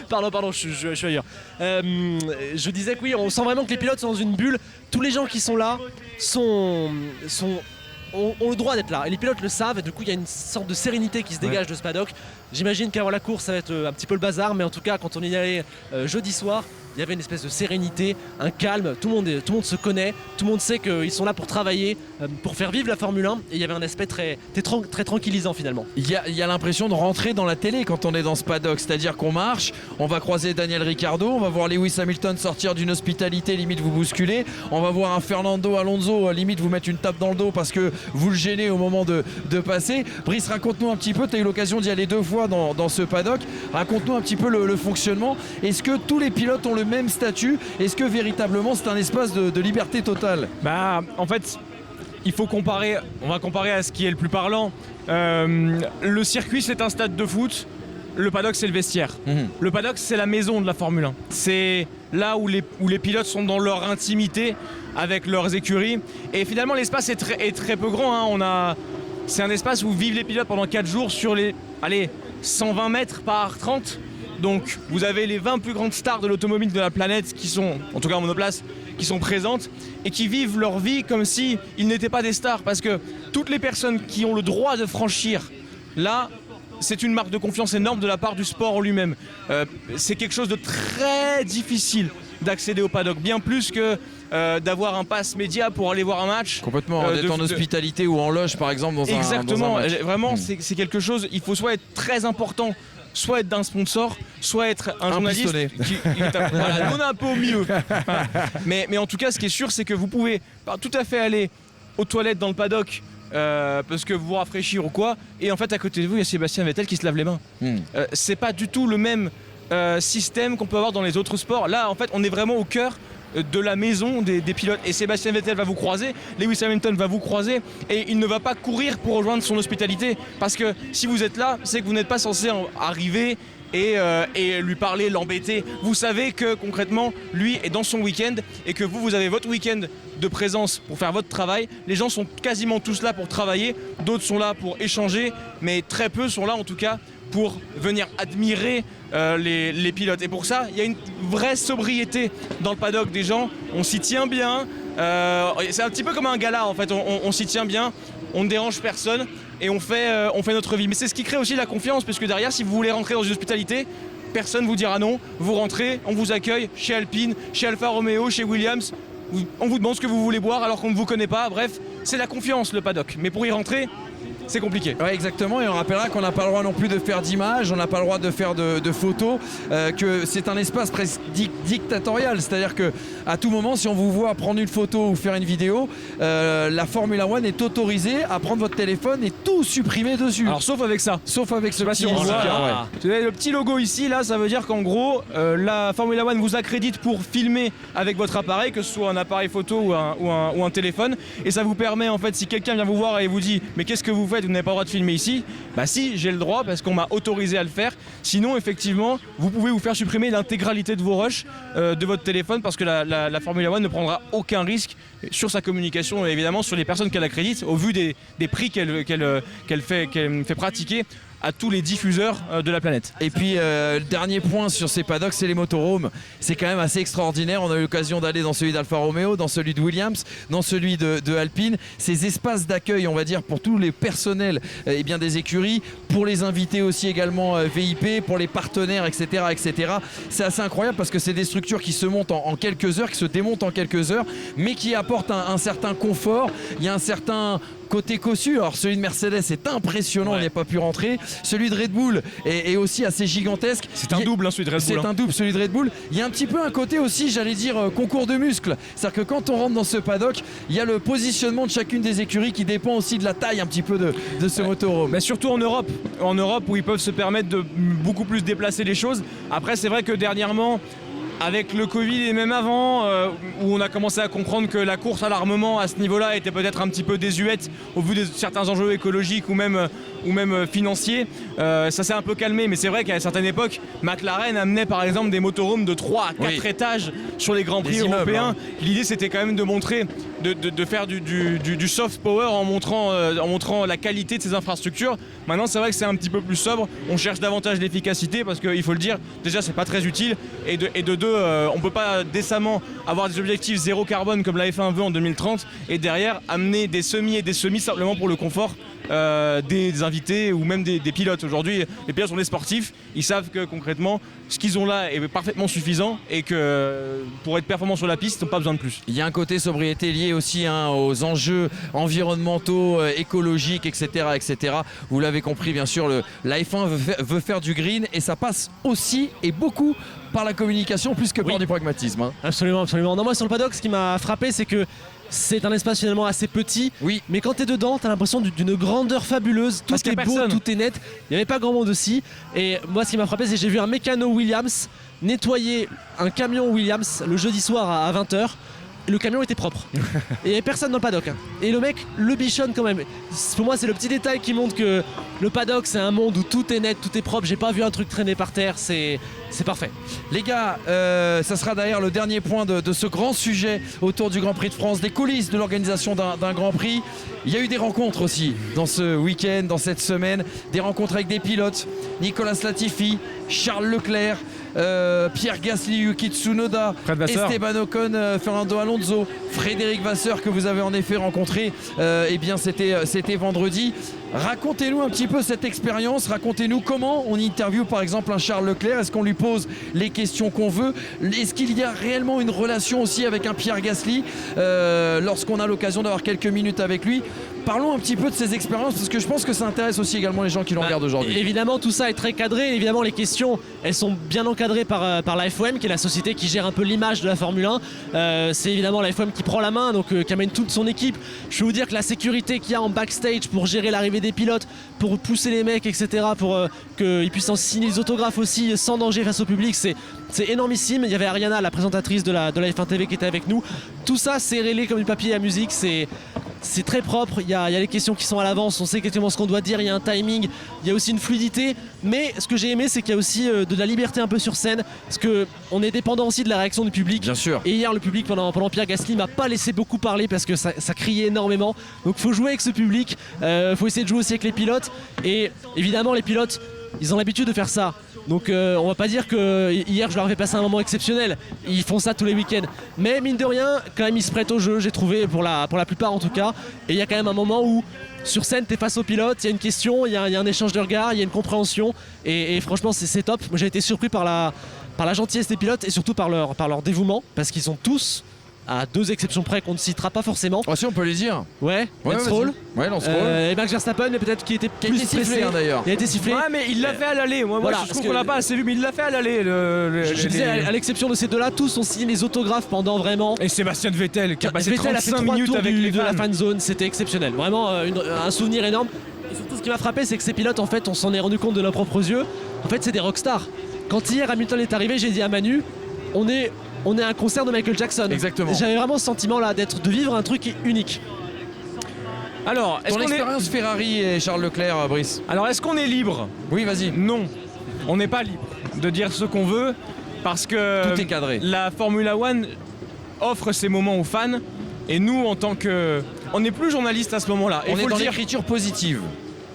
Pardon, je suis ailleurs. Je disais que oui, on sent vraiment que les pilotes sont dans une bulle. Tous les gens qui sont là ont le droit d'être là. Et les pilotes le savent, et du coup il y a une sorte de sérénité qui se dégage de ce paddock. J'imagine qu'avant la course ça va être un petit peu le bazar, mais en tout cas quand on y allait jeudi soir, il y avait une espèce de sérénité, un calme, tout le monde se connaît, tout le monde sait qu'ils sont là pour travailler, pour faire vivre la Formule 1, et il y avait un aspect très tranquillisant finalement. Il y a l'impression de rentrer dans la télé quand on est dans ce paddock, c'est-à-dire qu'on marche, on va croiser Daniel Ricciardo, on va voir Lewis Hamilton sortir d'une hospitalité, limite vous bousculer, on va voir un Fernando Alonso, limite vous mettre une tape dans le dos parce que vous le gênez au moment de passer. Brice, raconte-nous un petit peu, tu as eu l'occasion d'y aller 2 fois dans ce paddock, raconte-nous un petit peu le fonctionnement. Est-ce que tous les pilotes ont le même statut? Est-ce que véritablement c'est un espace de liberté totale? En fait, on va comparer à ce qui est le plus parlant. Le circuit c'est un stade de foot, le paddock c'est le vestiaire. Le paddock c'est la maison de la Formule 1. C'est là où les pilotes sont dans leur intimité avec leurs écuries. Et finalement l'espace est très peu grand, hein. c'est un espace où vivent les pilotes pendant 4 jours sur les 120 mètres par 30. Donc vous avez les 20 plus grandes stars de l'automobile de la planète qui sont, en tout cas en monoplace, qui sont présentes et qui vivent leur vie comme si ils n'étaient pas des stars. Parce que toutes les personnes qui ont le droit de franchir, là, c'est une marque de confiance énorme de la part du sport en lui-même. C'est quelque chose de très difficile d'accéder au paddock, bien plus que d'avoir un pass média pour aller voir un match. Complètement, d'être en hospitalité ou en loge par exemple dans Exactement, un match. Vraiment c'est quelque chose, il faut soit être très important, soit être d'un sponsor, soit être un journaliste voilà, on est un peu au milieu. Voilà. Mais en tout cas, ce qui est sûr, c'est que vous pouvez tout à fait aller aux toilettes dans le paddock parce que vous vous rafraîchir ou quoi, et en fait à côté de vous il y a Sébastien Vettel qui se lave les mains. C'est pas du tout le même système qu'on peut avoir dans les autres sports. Là en fait on est vraiment au cœur de la maison des pilotes, et Sébastien Vettel va vous croiser, Lewis Hamilton va vous croiser, et il ne va pas courir pour rejoindre son hospitalité, parce que si vous êtes là, c'est que vous n'êtes pas censé arriver et lui parler, l'embêter. Vous savez que concrètement lui est dans son week-end et que vous avez votre week-end de présence pour faire votre travail. Les gens sont quasiment tous là pour travailler, d'autres sont là pour échanger, mais très peu sont là en tout cas pour venir admirer les pilotes. Et pour ça, il y a une vraie sobriété dans le paddock des gens. On s'y tient bien. C'est un petit peu comme un gala en fait. On s'y tient bien. On ne dérange personne et on fait notre vie. Mais c'est ce qui crée aussi la confiance, puisque derrière, si vous voulez rentrer dans une hospitalité, personne vous dira non. Vous rentrez, on vous accueille chez Alpine, chez Alfa Romeo, chez Williams. On vous demande ce que vous voulez boire alors qu'on ne vous connaît pas. Bref, c'est la confiance le paddock. Mais pour y rentrer, c'est compliqué. Ouais, exactement, et on rappellera qu'on n'a pas le droit non plus de faire d'images, on n'a pas le droit de faire de photos, que c'est un espace presque dictatorial, c'est-à-dire que à tout moment, si on vous voit prendre une photo ou faire une vidéo, la Formula One est autorisée à prendre votre téléphone et tout supprimer dessus. Alors sauf avec ça. Sauf avec ce petit logo. Le petit logo ici, là, ça veut dire qu'en gros, la Formula One vous accrédite pour filmer avec votre appareil, que ce soit un appareil photo ou un téléphone, et ça vous permet en fait, si quelqu'un vient vous voir et vous dit mais qu'est-ce que vous faites, vous n'avez pas le droit de filmer ici, bah si, j'ai le droit parce qu'on m'a autorisé à le faire. Sinon effectivement vous pouvez vous faire supprimer l'intégralité de vos rushs de votre téléphone, parce que la Formula One ne prendra aucun risque sur sa communication et évidemment sur les personnes qu'elle accrédite, au vu des prix qu'elle fait pratiquer à tous les diffuseurs de la planète. Et puis le dernier point sur ces paddocks, c'est les motorhomes. C'est quand même assez extraordinaire. On a eu l'occasion d'aller dans celui d'Alfa Romeo, dans celui de Williams, dans celui de Alpine. Ces espaces d'accueil, on va dire, pour tous les personnels des écuries, pour les invités aussi également VIP, pour les partenaires, etc. etc. C'est assez incroyable parce que c'est des structures qui se montent en quelques heures, qui se démontent en quelques heures, mais qui apportent un certain confort. Il y a un certain côté cossu. Alors celui de Mercedes est impressionnant, on n'y a pas pu rentrer. Celui de Red Bull est aussi assez gigantesque. C'est un double, celui de Red Bull. C'est un double, celui de Red Bull. Il y a un petit peu un côté aussi, j'allais dire, concours de muscles. C'est-à-dire que quand on rentre dans ce paddock, il y a le positionnement de chacune des écuries qui dépend aussi de la taille un petit peu de ce motorhome. Mais surtout en Europe où ils peuvent se permettre de beaucoup plus déplacer les choses. Après, c'est vrai que dernièrement, avec le Covid et même avant, où on a commencé à comprendre que la course à l'armement à ce niveau-là était peut-être un petit peu désuète au vu de certains enjeux écologiques ou même financiers, ça s'est un peu calmé. Mais c'est vrai qu'à une certaine époque, McLaren amenait par exemple des motorhomes de 3 à 4 étages sur les Grands Prix européens. L'idée c'était quand même de montrer, de faire du soft power en montrant la qualité de ces infrastructures. Maintenant c'est vrai que c'est un petit peu plus sobre, on cherche davantage l'efficacité parce qu'il faut le dire, déjà c'est pas très utile, et de deux, on peut pas décemment avoir des objectifs zéro carbone comme la F1 veut en 2030 et derrière amener des semis simplement pour le confort des invités ou même des pilotes. Aujourd'hui les pilotes sont des sportifs, ils savent que concrètement ce qu'ils ont là est parfaitement suffisant et que pour être performants sur la piste ils n'ont pas besoin de plus. Il y a un côté sobriété lié aussi aux enjeux environnementaux, écologiques, etc., etc. Vous l'avez compris bien sûr, la F1 veut faire du green et ça passe aussi et beaucoup par la communication plus que par du pragmatisme. Hein. Absolument, absolument. Non, moi sur le paddock, ce qui m'a frappé, c'est que c'est un espace finalement assez petit, mais quand t'es dedans, t'as l'impression d'une grandeur fabuleuse. Tout est beau, tout est net. Il n'y avait pas grand monde aussi. Et moi, ce qui m'a frappé, c'est que j'ai vu un mécano Williams nettoyer un camion Williams le jeudi soir à 20h. le camion était propre. Et il n'y avait personne dans le paddock. Hein. Et le mec le bichonne quand même. Pour moi, c'est le petit détail qui montre que le paddock, c'est un monde où tout est net, tout est propre. J'ai pas vu un truc traîner par terre, c'est parfait. Les gars, ça sera d'ailleurs le dernier point de ce grand sujet autour du Grand Prix de France, des coulisses de l'organisation d'un Grand Prix. Il y a eu des rencontres aussi dans ce week-end, dans cette semaine, des rencontres avec des pilotes, Nicolas Latifi, Charles Leclerc, Pierre Gasly, Yuki Tsunoda, Esteban Ocon, Fernando Alonso, Frédéric Vasseur que vous avez en effet rencontré. Eh bien c'était vendredi. Racontez-nous un petit peu cette expérience, racontez-nous comment on interviewe par exemple un Charles Leclerc, est-ce qu'on lui pose les questions qu'on veut, est-ce qu'il y a réellement une relation aussi avec un Pierre Gasly lorsqu'on a l'occasion d'avoir quelques minutes avec lui. Parlons un petit peu de ces expériences parce que je pense que ça intéresse aussi également les gens qui nous regardent aujourd'hui. Évidemment tout ça est très cadré, évidemment les questions elles sont bien encadrées par la FOM qui est la société qui gère un peu l'image de la Formule 1. C'est évidemment la FOM qui prend la main, donc qui amène toute son équipe. Je peux vous dire que la sécurité qu'il y a en backstage pour gérer l'arrivée des pilotes, pour pousser les mecs etc, pour qu'ils puissent en signer les autographes aussi sans danger face au public, c'est énormissime. Il y avait Ariana, la présentatrice de la F1 TV qui était avec nous. Tout ça c'est réglé comme du papier à musique, c'est très propre, il y a les questions qui sont à l'avance, on sait exactement ce qu'on doit dire, il y a un timing, il y a aussi une fluidité, mais ce que j'ai aimé c'est qu'il y a aussi de la liberté un peu sur scène, parce qu'on est dépendant aussi de la réaction du public. Bien sûr. Et hier le public pendant Pierre Gasly m'a pas laissé beaucoup parler parce que ça criait énormément, donc faut jouer avec ce public, faut essayer de jouer aussi avec les pilotes, et évidemment les pilotes ils ont l'habitude de faire ça. Donc on va pas dire que hier je leur ai fait passer un moment exceptionnel, ils font ça tous les week-ends. Mais mine de rien, quand même ils se prêtent au jeu, j'ai trouvé pour la plupart en tout cas. Et il y a quand même un moment où sur scène t'es face au pilote, il y a une question, il y a un échange de regards, il y a une compréhension. Et franchement c'est top. Moi j'ai été surpris par la gentillesse des pilotes et surtout par leur dévouement, parce qu'ils sont tous, à deux exceptions près qu'on ne citera pas forcément. Oh si on peut les dire. Ouais, Lance Stroll. Ouais, Lance Stroll. Et Max Verstappen, mais peut-être qu'il était Qui a plus été sifflé stressé. d'ailleurs. Il a été sifflé. Ouais, mais il l'a fait à l'aller. Moi Voilà, je trouve parce qu'on que- l'a pas assez vu, mais il l'a fait à l'aller. Je disais, à l'exception de ces deux-là, tous ont signé les autographes pendant vraiment. Et Sébastien Vettel qui a passé Vettel a fait 35 3 minutes tours avec les de la fans. fan zone, c'était exceptionnel. Vraiment un souvenir énorme. Et surtout, ce qui m'a frappé, c'est que ces pilotes, en fait, on s'en est rendu compte de nos propres yeux. En fait, c'est des rockstars. Quand hier Hamilton est arrivé, j'ai dit à Manu, on est à un concert de Michael Jackson. Exactement. J'avais vraiment ce sentiment-là de vivre un truc unique. Alors, est-ce Ton qu'on est... expérience Ferrari et Charles Leclerc, Brice. Alors, est-ce qu'on est libre? Oui, vas-y. Non, on n'est pas libre de dire ce qu'on veut parce que Tout est cadré. la Formula One offre ses moments aux fans et nous, en tant que... On n'est plus journaliste à ce moment-là. Et On est faut dans le dire. l'écriture positive.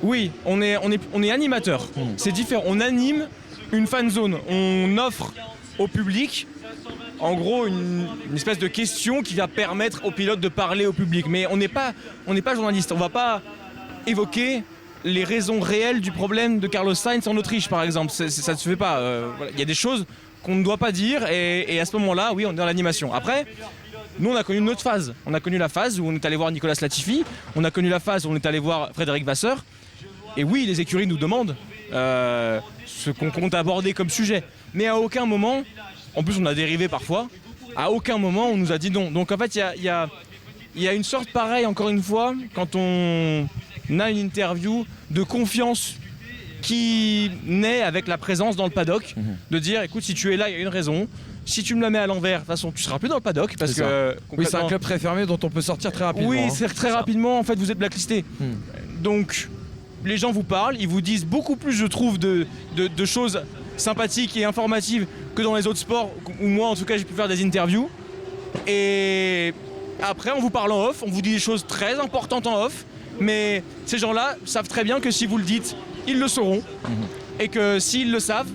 Oui, on est animateur. C'est différent. On anime une fan zone. On offre au public, en gros, une espèce de question qui va permettre aux pilotes de parler au public. Mais on n'est pas journaliste. On va pas évoquer les raisons réelles du problème de Carlos Sainz en Autriche, par exemple. Ça ne se fait pas. Voilà. Il y a des choses qu'on ne doit pas dire et à ce moment-là, oui, on est dans l'animation. Après, nous, on a connu une autre phase. On a connu la phase où on est allé voir Nicolas Latifi. On a connu la phase où on est allé voir Frédéric Vasseur. Et oui, les écuries nous demandent ce qu'on compte aborder comme sujet. Mais à aucun moment, en plus on a dérivé parfois, à aucun moment on nous a dit non. Donc en fait, il y a une sorte pareille, encore une fois, quand on a une interview de confiance qui naît avec la présence dans le paddock, de dire écoute, si tu es là, il y a une raison. Si tu me la mets à l'envers, de toute façon, tu seras plus dans le paddock parce C'est que Oui, c'est un club très fermé dont on peut sortir très rapidement. oui, hein. c'est très rapidement, en fait, vous êtes blacklisté. Donc, les gens vous parlent, ils vous disent beaucoup plus, je trouve, de choses sympathiques et informatives que dans les autres sports, où moi, en tout cas, j'ai pu faire des interviews. Et après, on vous parle en off, on vous dit des choses très importantes en off, mais ces gens-là savent très bien que si vous le dites, ils le sauront, et que s'ils le savent,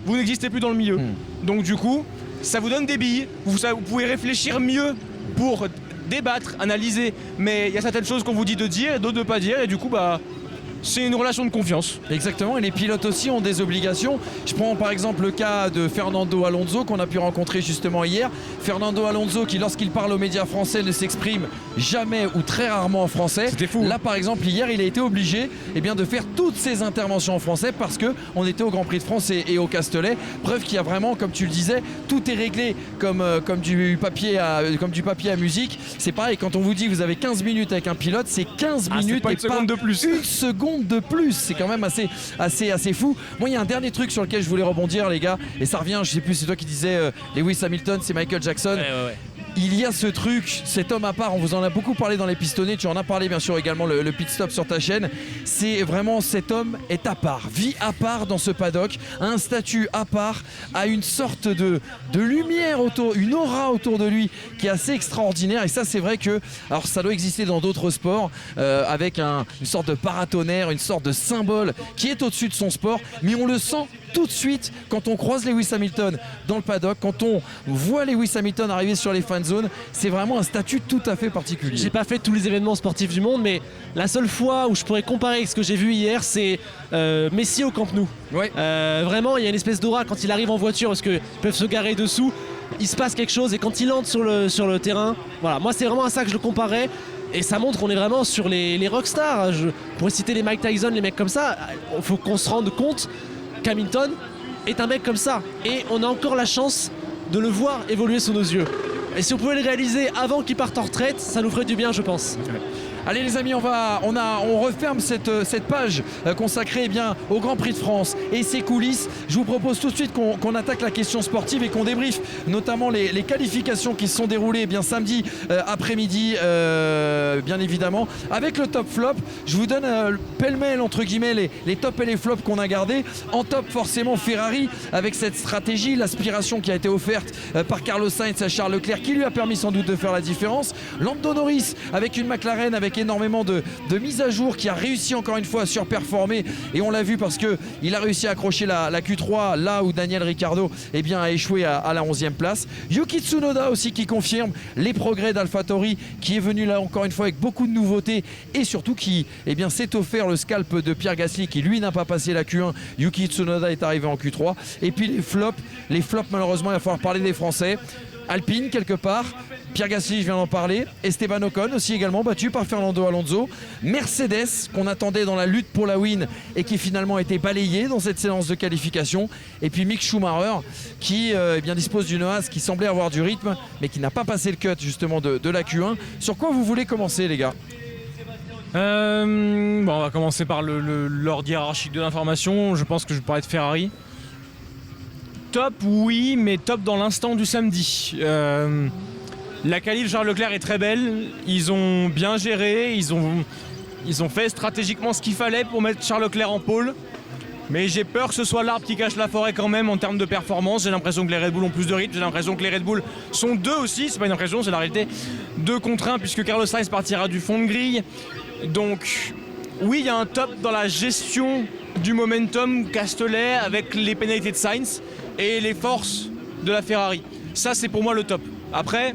vous n'existez plus dans le milieu. Donc, du coup, ça vous donne des billes, vous pouvez réfléchir mieux pour débattre, analyser, mais il y a certaines choses qu'on vous dit de dire et d'autres de pas dire, et du coup, bah, c'est une relation de confiance. Exactement, et les pilotes aussi ont des obligations. Je prends par exemple le cas de Fernando Alonso qu'on a pu rencontrer justement hier. Fernando Alonso qui, lorsqu'il parle aux médias français, ne s'exprime jamais ou très rarement en français. C'était fou. Là par exemple hier il a été obligé de faire toutes ses interventions en français parce qu'on était au Grand Prix de France et au Castellet. Preuve qu'il y a vraiment, comme tu le disais, tout est réglé comme du papier à musique. C'est pareil, quand on vous dit vous avez 15 minutes avec un pilote, c'est 15 minutes c'est pas une et seconde de plus. une seconde de plus. C'est quand même assez fou. Moi, il y a un dernier truc sur lequel je voulais rebondir, les gars, et ça revient, je sais plus, c'est toi qui disais Lewis Hamilton, c'est Michael Jackson. Ouais. il y a ce truc, cet homme à part, on vous en a beaucoup parlé dans les pistonnés, tu en as parlé bien sûr également le pit stop sur ta chaîne, c'est vraiment cet homme est à part, vit à part dans ce paddock, a un statut à part, a une sorte de lumière autour, une aura autour de lui qui est assez extraordinaire et ça c'est vrai que, alors ça doit exister dans d'autres sports avec une sorte de paratonnerre, une sorte de symbole qui est au-dessus de son sport, mais on le sent tout de suite quand on croise Lewis Hamilton dans le paddock, quand on voit Lewis Hamilton arriver sur les fan zones, c'est vraiment un statut tout à fait particulier. J'ai pas fait tous les événements sportifs du monde, mais la seule fois où je pourrais comparer avec ce que j'ai vu hier, c'est Messi au Camp Nou. Ouais. Vraiment, il y a une espèce d'aura quand il arrive en voiture parce qu'ils peuvent se garer dessous. Il se passe quelque chose et quand il entre sur le terrain, voilà, moi c'est vraiment à ça que je le comparais. Et ça montre qu'on est vraiment sur les rockstars. Je pourrais citer les Mike Tyson, les mecs comme ça. Il faut qu'on se rende compte qu'Hamilton est un mec comme ça. Et on a encore la chance de le voir évoluer sous nos yeux. Et si on pouvait le réaliser avant qu'il parte en retraite, ça nous ferait du bien, je pense. Ouais. Allez les amis, on referme cette page consacrée eh bien, au Grand Prix de France et ses coulisses. Je vous propose tout de suite qu'on attaque la question sportive et qu'on débriefe notamment les qualifications qui se sont déroulées eh bien, samedi après-midi, bien évidemment. Avec le top flop, je vous donne pêle-mêle entre guillemets les tops et les flops qu'on a gardés. En top forcément Ferrari avec cette stratégie, l'aspiration qui a été offerte par Carlos Sainz à Charles Leclerc qui lui a permis sans doute de faire la différence. Lando Norris avec une McLaren avec énormément de mises à jour qui a réussi encore une fois à surperformer et on l'a vu parce qu'il a réussi à accrocher la Q3 là où Daniel Ricciardo eh bien, a échoué à la 11e place. Yuki Tsunoda aussi qui confirme les progrès d'AlphaTauri qui est venu là encore une fois avec beaucoup de nouveautés et surtout qui eh bien, s'est offert le scalp de Pierre Gasly qui lui n'a pas passé la Q1. Yuki Tsunoda est arrivé en Q3 et puis les flops malheureusement il va falloir parler des Français. Alpine quelque part, Pierre Gasly je viens d'en parler, Esteban Ocon aussi également battu par Fernando Alonso, Mercedes qu'on attendait dans la lutte pour la win et qui finalement a été balayé dans cette séance de qualification et puis Mick Schumacher qui eh bien, dispose d'une Haas qui semblait avoir du rythme mais qui n'a pas passé le cut justement de la Q1. Sur quoi vous voulez commencer les gars? On va commencer par l'ordre hiérarchique de l'information. Je pense que je parlais de Ferrari. Top, oui, mais top dans l'instant du samedi. La qualif Charles Leclerc est très belle. Ils ont bien géré. Ils ont fait stratégiquement ce qu'il fallait pour mettre Charles Leclerc en pôle. Mais j'ai peur que ce soit l'arbre qui cache la forêt quand même en termes de performance. J'ai l'impression que les Red Bull ont plus de rythme. J'ai l'impression que les Red Bull sont deux aussi. C'est pas une impression, c'est la réalité. 2 contre 1 puisque Carlos Sainz partira du fond de grille. Donc oui, il y a un top dans la gestion du momentum Castellet avec les pénalités de Sainz et les forces de la Ferrari. Ça, c'est pour moi le top. Après,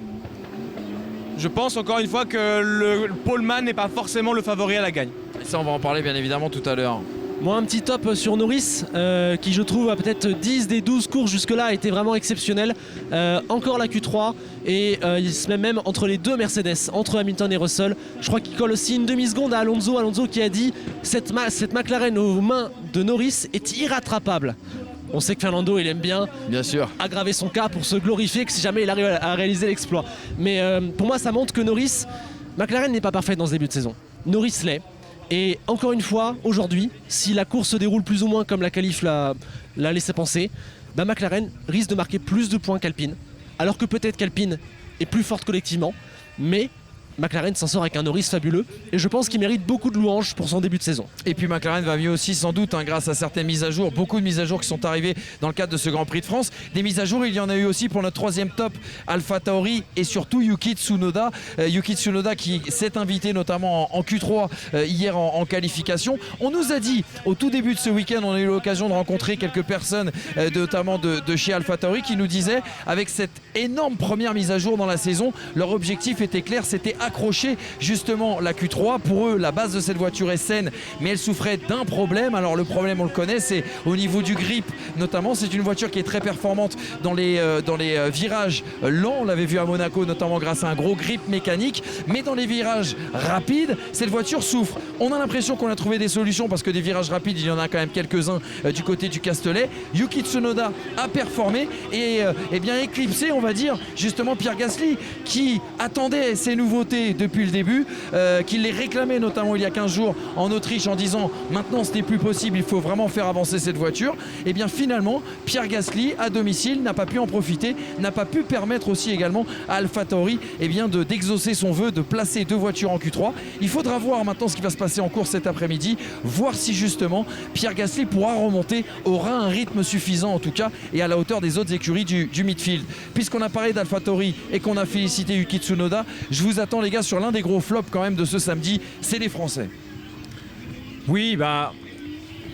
je pense encore une fois que le poleman n'est pas forcément le favori à la gagne. Et ça, on va en parler bien évidemment tout à l'heure. Moi, un petit top sur Norris, qui je trouve a peut-être 10 des 12 courses jusque-là a été vraiment exceptionnel. Encore la Q3 et il se met même entre les deux Mercedes, entre Hamilton et Russell. Je crois qu'il colle aussi une demi-seconde à Alonso. Alonso qui a dit cette McLaren aux mains de Norris est irrattrapable. On sait que Fernando, il aime bien sûr aggraver son cas pour se glorifier que si jamais il arrive à réaliser l'exploit. Mais pour moi, ça montre que Norris, McLaren n'est pas parfaite dans ce début de saison. Norris l'est. Et encore une fois, aujourd'hui, si la course se déroule plus ou moins comme la qualif l'a laissé penser, bah McLaren risque de marquer plus de points qu'Alpine. Alors que peut-être qu'Alpine est plus forte collectivement, mais McLaren s'en sort avec un Norris fabuleux et je pense qu'il mérite beaucoup de louanges pour son début de saison. Et puis McLaren va mieux aussi sans doute grâce à certaines mises à jour, beaucoup de mises à jour qui sont arrivées dans le cadre de ce Grand Prix de France. Des mises à jour, il y en a eu aussi pour notre 3e top, AlphaTauri et surtout Yuki Tsunoda. Yuki Tsunoda qui s'est invité notamment en Q3 hier en qualification. On nous a dit au tout début de ce week-end, on a eu l'occasion de rencontrer quelques personnes notamment de chez AlphaTauri qui nous disaient avec cette énorme première mise à jour dans la saison, leur objectif était clair, c'était accrocher justement la Q3. Pour eux, la base de cette voiture est saine, mais elle souffrait d'un problème. Alors le problème, on le connaît, c'est au niveau du grip notamment. C'est une voiture qui est très performante dans les virages lents. On l'avait vu à Monaco notamment grâce à un gros grip mécanique, mais dans les virages rapides, cette voiture souffre. On a l'impression qu'on a trouvé des solutions parce que des virages rapides, il y en a quand même quelques-uns du côté du Castellet. Yuki Tsunoda a performé et bien éclipsé, on va dire, justement Pierre Gasly qui attendait ces nouveautés douté depuis le début, qu'il les réclamait notamment il y a 15 jours en Autriche en disant maintenant ce n'est plus possible, il faut vraiment faire avancer cette voiture. Et bien finalement, Pierre Gasly à domicile n'a pas pu en profiter, n'a pas pu permettre aussi également à AlphaTauri d'exaucer son vœu de placer 2 voitures en Q3. Il faudra voir maintenant ce qui va se passer en course cet après-midi, voir si justement Pierre Gasly pourra remonter, aura un rythme suffisant en tout cas et à la hauteur des autres écuries du midfield. Puisqu'on a parlé d'AlphaTauri et qu'on a félicité Yuki Tsunoda, je vous attends les gars sur l'un des gros flops quand même de ce samedi, c'est les Français. Oui, bah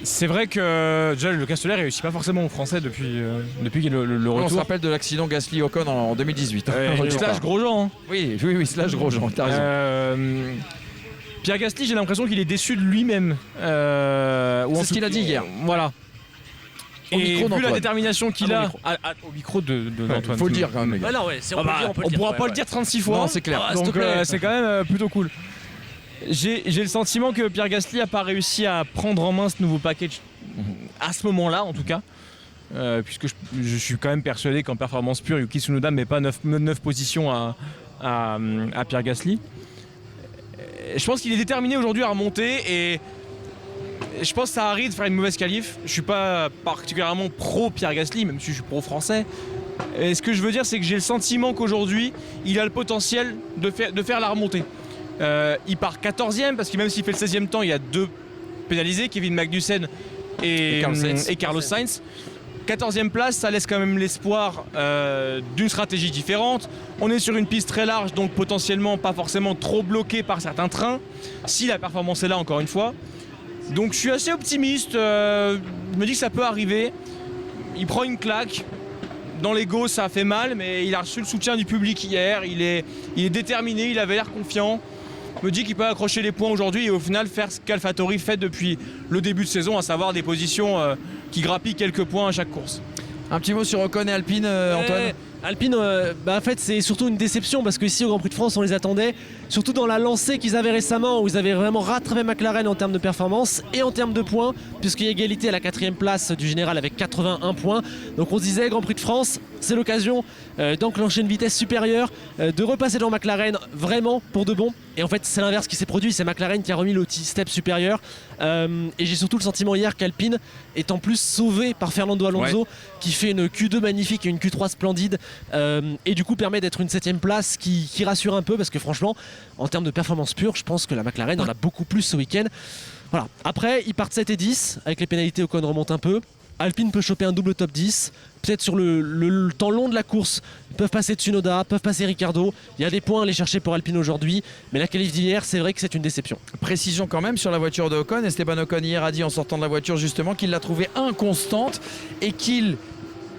c'est vrai que déjà le Castellet réussit pas forcément aux Français depuis le retour. On se rappelle de l'accident Gasly-Ocon en 2018. Slash Grosjean. Hein. Oui, slash Grosjean, t'as raison. Pierre Gasly, j'ai l'impression qu'il est déçu de lui-même. C'est ce qu'il a dit hier. Voilà. Et vu la détermination qu'il a au micro d'Antoine. Il faut le dire quand même. Bah non, on pourra pas le dire 36 fois. Non, c'est clair. Donc c'est quand même plutôt cool. J'ai le sentiment que Pierre Gasly n'a pas réussi à prendre en main ce nouveau package à ce moment-là en tout cas. Puisque je suis quand même persuadé qu'en performance pure, Yuki Tsunoda ne met pas 9 positions à Pierre Gasly. Je pense qu'il est déterminé aujourd'hui à remonter et je pense que ça arrive de faire une mauvaise qualif. Je suis pas particulièrement pro Pierre Gasly, même si je suis pro français. Et ce que je veux dire, c'est que j'ai le sentiment qu'aujourd'hui, il a le potentiel de faire la remontée. Il part 14e parce que même s'il fait le 16e temps, il y a 2 pénalisés, Kevin Magnussen et Carlos Sainz. 14e place, ça laisse quand même l'espoir d'une stratégie différente. On est sur une piste très large, donc potentiellement pas forcément trop bloqué par certains trains, si la performance est là encore une fois. Donc je suis assez optimiste, je me dis que ça peut arriver. Il prend une claque, dans l'ego ça fait mal, mais il a reçu le soutien du public hier, il est déterminé, il avait l'air confiant. Je me dis qu'il peut accrocher les points aujourd'hui et au final faire ce qu'AlphaTauri fait depuis le début de saison, à savoir des positions qui grappillent quelques points à chaque course. Un petit mot sur Ocon et Alpine, Antoine. Alpine, en fait, c'est surtout une déception parce qu'ici au Grand Prix de France, on les attendait, surtout dans la lancée qu'ils avaient récemment où ils avaient vraiment rattrapé McLaren en termes de performance et en termes de points, puisqu'il y a égalité à la 4e place du général avec 81 points. Donc on se disait, Grand Prix de France, c'est l'occasion d'enclencher une vitesse supérieure, de repasser devant McLaren vraiment pour de bon. Et en fait, c'est l'inverse qui s'est produit, c'est McLaren qui a remis le petit step supérieur. Et j'ai surtout le sentiment hier qu'Alpine est en plus sauvé par Fernando Alonso, qui fait une Q2 magnifique et une Q3 splendide. Et du coup permet d'être une 7e place qui rassure un peu parce que franchement en termes de performance pure je pense que la McLaren en a beaucoup plus ce week-end. Voilà. Après ils partent 7 et 10 avec les pénalités. Ocon remonte un peu, Alpine peut choper un double top 10 peut-être sur le temps long de la course. Ils peuvent passer Tsunoda, peuvent passer Ricciardo, il y a des points à aller chercher pour Alpine aujourd'hui, mais la qualif d'hier c'est vrai que c'est une déception. Précision quand même sur la voiture de Ocon. Esteban Ocon hier a dit en sortant de la voiture justement qu'il l'a trouvée inconstante et qu'il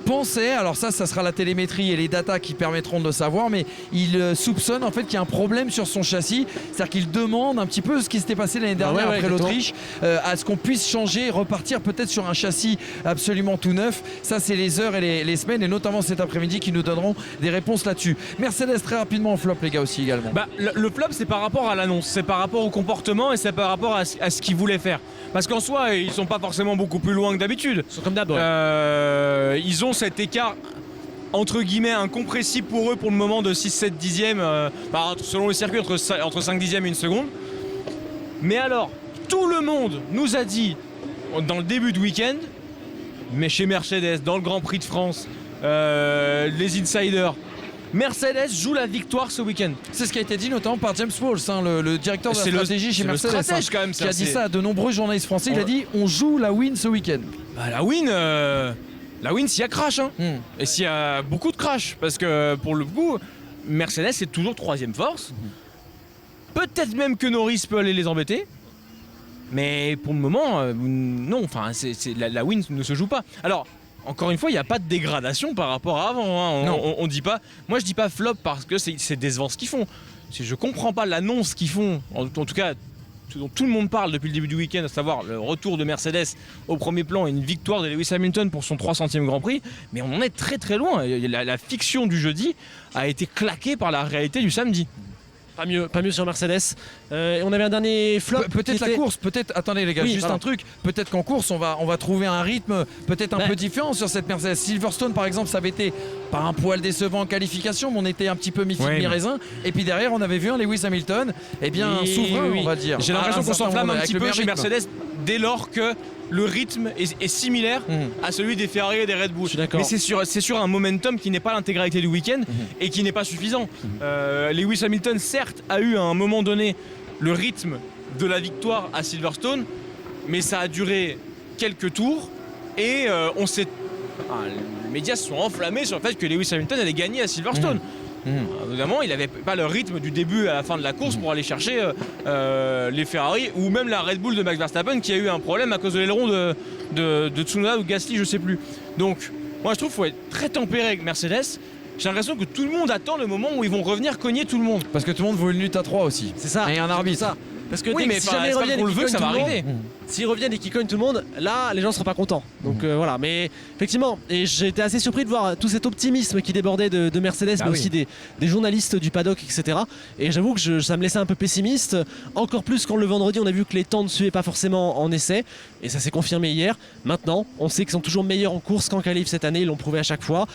pensait, alors ça sera la télémétrie et les datas qui permettront de le savoir, mais il soupçonne en fait qu'il y a un problème sur son châssis, c'est-à-dire qu'il demande un petit peu ce qui s'était passé l'année dernière après l'Autriche, à ce qu'on puisse changer, repartir peut-être sur un châssis absolument tout neuf. Ça c'est les heures et les semaines et notamment cet après-midi qui nous donneront des réponses là-dessus. Mercedes très rapidement en flop les gars aussi également. Le flop c'est par rapport à l'annonce, c'est par rapport au comportement et c'est par rapport à ce qu'ils voulaient faire. Parce qu'en soi ils sont pas forcément beaucoup plus loin que d'habitude. Ils sont comme d'hab. Ils ont cet écart entre guillemets incompressible pour eux pour le moment de 6-7 dixièmes selon le circuit entre 5 dixièmes et 1 seconde. Mais alors tout le monde nous a dit dans le début de week-end, mais chez Mercedes dans le Grand Prix de France, les insiders, Mercedes joue la victoire ce week-end. C'est ce qui a été dit notamment par James Walsh, le directeur de la stratégie chez Mercedes, quand même, qui a dit ça à de nombreux journalistes français. Il a dit on joue la win ce week-end. La win s'il y a crash et s'il y a beaucoup de crash parce que pour le coup Mercedes est toujours 3e force. Peut-être même que Norris peut aller les embêter. Mais pour le moment non, enfin la win ne se joue pas. Alors encore une fois, il n'y a pas de dégradation par rapport à avant. On dit pas. Moi, je dis pas flop parce que c'est décevant ce qu'ils font. Je comprends pas l'annonce qu'ils font. En tout cas, dont tout le monde parle depuis le début du week-end, à savoir le retour de Mercedes au premier plan et une victoire de Lewis Hamilton pour son 300e Grand Prix. Mais on en est très très loin. La fiction du jeudi a été claquée par la réalité du samedi. Pas mieux sur Mercedes. On avait un dernier flop. Peut-être la course, peut-être. Attendez les gars, Oui, juste voilà. un truc. Peut-être qu'en course, on va trouver un rythme peut-être un peu différent sur cette Mercedes. Silverstone, par exemple, ça avait été pas un poil décevant en qualification, mais on était un petit peu mi-figue, Ouais, mi-raisin. Et puis derrière, on avait vu un Lewis Hamilton, un souverain, on va dire. J'ai l'impression qu'on s'enflamme un petit peu chez Mercedes. Mercedes dès lors que le rythme est similaire à celui des Ferrari et des Red Bull. Je suis d'accord. Mais c'est sur un momentum qui n'est pas l'intégralité du week-end et qui n'est pas suffisant. Lewis Hamilton, certes, a eu à un moment donné le rythme de la victoire à Silverstone, mais ça a duré quelques tours et les médias se sont enflammés sur le fait que Lewis Hamilton allait gagner à Silverstone. Évidemment, il n'avait pas le rythme du début à la fin de la course pour aller chercher les Ferrari ou même la Red Bull de Max Verstappen qui a eu un problème à cause de l'aileron de Tsunoda ou Gasly, je sais plus. Donc, moi je trouve qu'il faut être très tempéré avec Mercedes. J'ai l'impression que tout le monde attend le moment où ils vont revenir cogner tout le monde. Parce que tout le monde veut une lutte à 3 aussi. C'est ça. Et un arbitre. Ça. Parce que Oui, mais si jamais ils c'est pas reviennent qu'on le et qu'ils veut que cognent ça va tout le monde, arriver. s'ils reviennent et qu'ils cognent tout le monde, là, les gens ne seront pas contents. Donc voilà. Mais effectivement, et j'ai été assez surpris de voir tout cet optimisme qui débordait de Mercedes, mais aussi des journalistes du paddock, etc. Et j'avoue que ça me laissait un peu pessimiste. Encore plus quand le vendredi, on a vu que les temps ne suivaient pas forcément en essai. Et ça s'est confirmé hier. Maintenant, on sait qu'ils sont toujours meilleurs en course qu'en qualif cette année. Ils l'ont prouvé à chaque fois.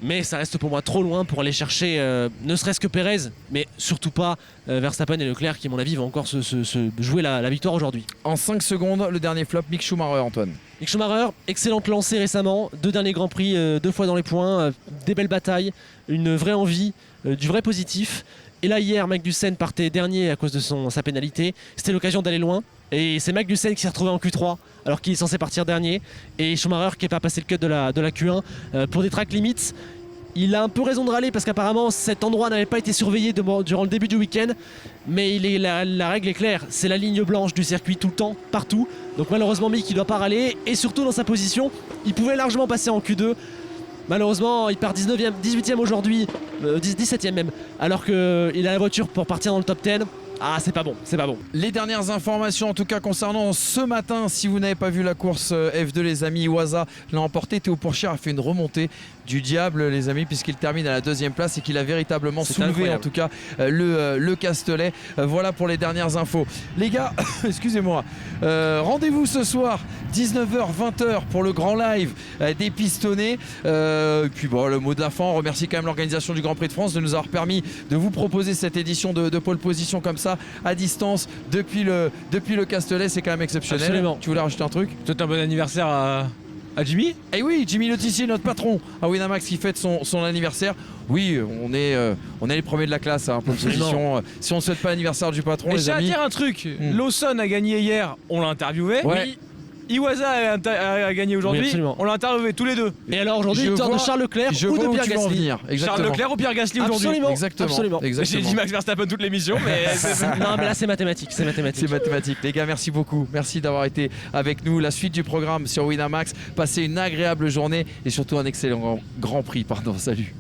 Mais ça reste pour moi trop loin pour aller chercher ne serait-ce que Pérez, mais surtout pas Verstappen et Leclerc qui, à mon avis, vont encore se jouer la victoire aujourd'hui. En 5 secondes, le dernier flop, Mick Schumacher, Antoine. Mick Schumacher, excellente lancée récemment, 2 derniers Grands Prix, 2 fois dans les points, des belles batailles, une vraie envie, du vrai positif. Et là hier, Magnussen partait dernier à cause de sa pénalité. C'était l'occasion d'aller loin. Et c'est Magnussen qui s'est retrouvé en Q3 alors qu'il est censé partir dernier. Et Schumacher qui n'est pas passé le cut de la Q1 pour des track limits. Il a un peu raison de râler parce qu'apparemment cet endroit n'avait pas été surveillé durant le début du week-end. Mais la règle est claire, c'est la ligne blanche du circuit tout le temps, partout. Donc malheureusement Mick il ne doit pas râler. Et surtout dans sa position, il pouvait largement passer en Q2. Malheureusement, il part 19e, 18e aujourd'hui, 17e même, alors qu'il a la voiture pour partir dans le top 10. Ah, c'est pas bon, c'est pas bon. Les dernières informations en tout cas concernant ce matin, si vous n'avez pas vu la course F2 les amis, Iwasa l'a emporté, Théo Pourchaire a fait une remontée du diable les amis puisqu'il termine à la 2e place et qu'il a véritablement soulevé incroyable. en tout cas le Castellet. Voilà pour les dernières infos. Les gars, excusez-moi, rendez-vous ce soir 19h-20h pour le grand live des pistonnés. Et puis bon, le mot de la fin, on remercie quand même l'organisation du Grand Prix de France de nous avoir permis de vous proposer cette édition de pole position comme ça à distance depuis le Castellet, c'est quand même exceptionnel. Absolument. Tu voulais rajouter un truc? Peut-être un bon anniversaire à Jimmy. Eh oui, Jimmy Letizier, notre patron à Winamax qui fête son anniversaire. Oui, on est les premiers de la classe à pole position. Si on ne souhaite pas l'anniversaire du patron, Et les je tiens à amis. dire un truc, Lawson a gagné hier, on l'a interviewé. Ouais. Iwasa a gagné Oui, aujourd'hui, absolument. on l'a interviewé tous les deux. Et alors aujourd'hui, Je victoire de vois- Charles Leclerc Je ou vois de où Pierre tu veux en Gasly. venir. Exactement. Charles Leclerc ou Pierre Gasly aujourd'hui. Absolument. Exactement. Absolument. J'ai dit Exactement. Max Verstappen toute l'émission, mais Non mais là c'est mathématique, c'est mathématique. C'est mathématique. Les gars, merci beaucoup. Merci d'avoir été avec nous. La suite du programme sur Winamax. Passez une agréable journée et surtout un excellent Grand Prix. Pardon, salut.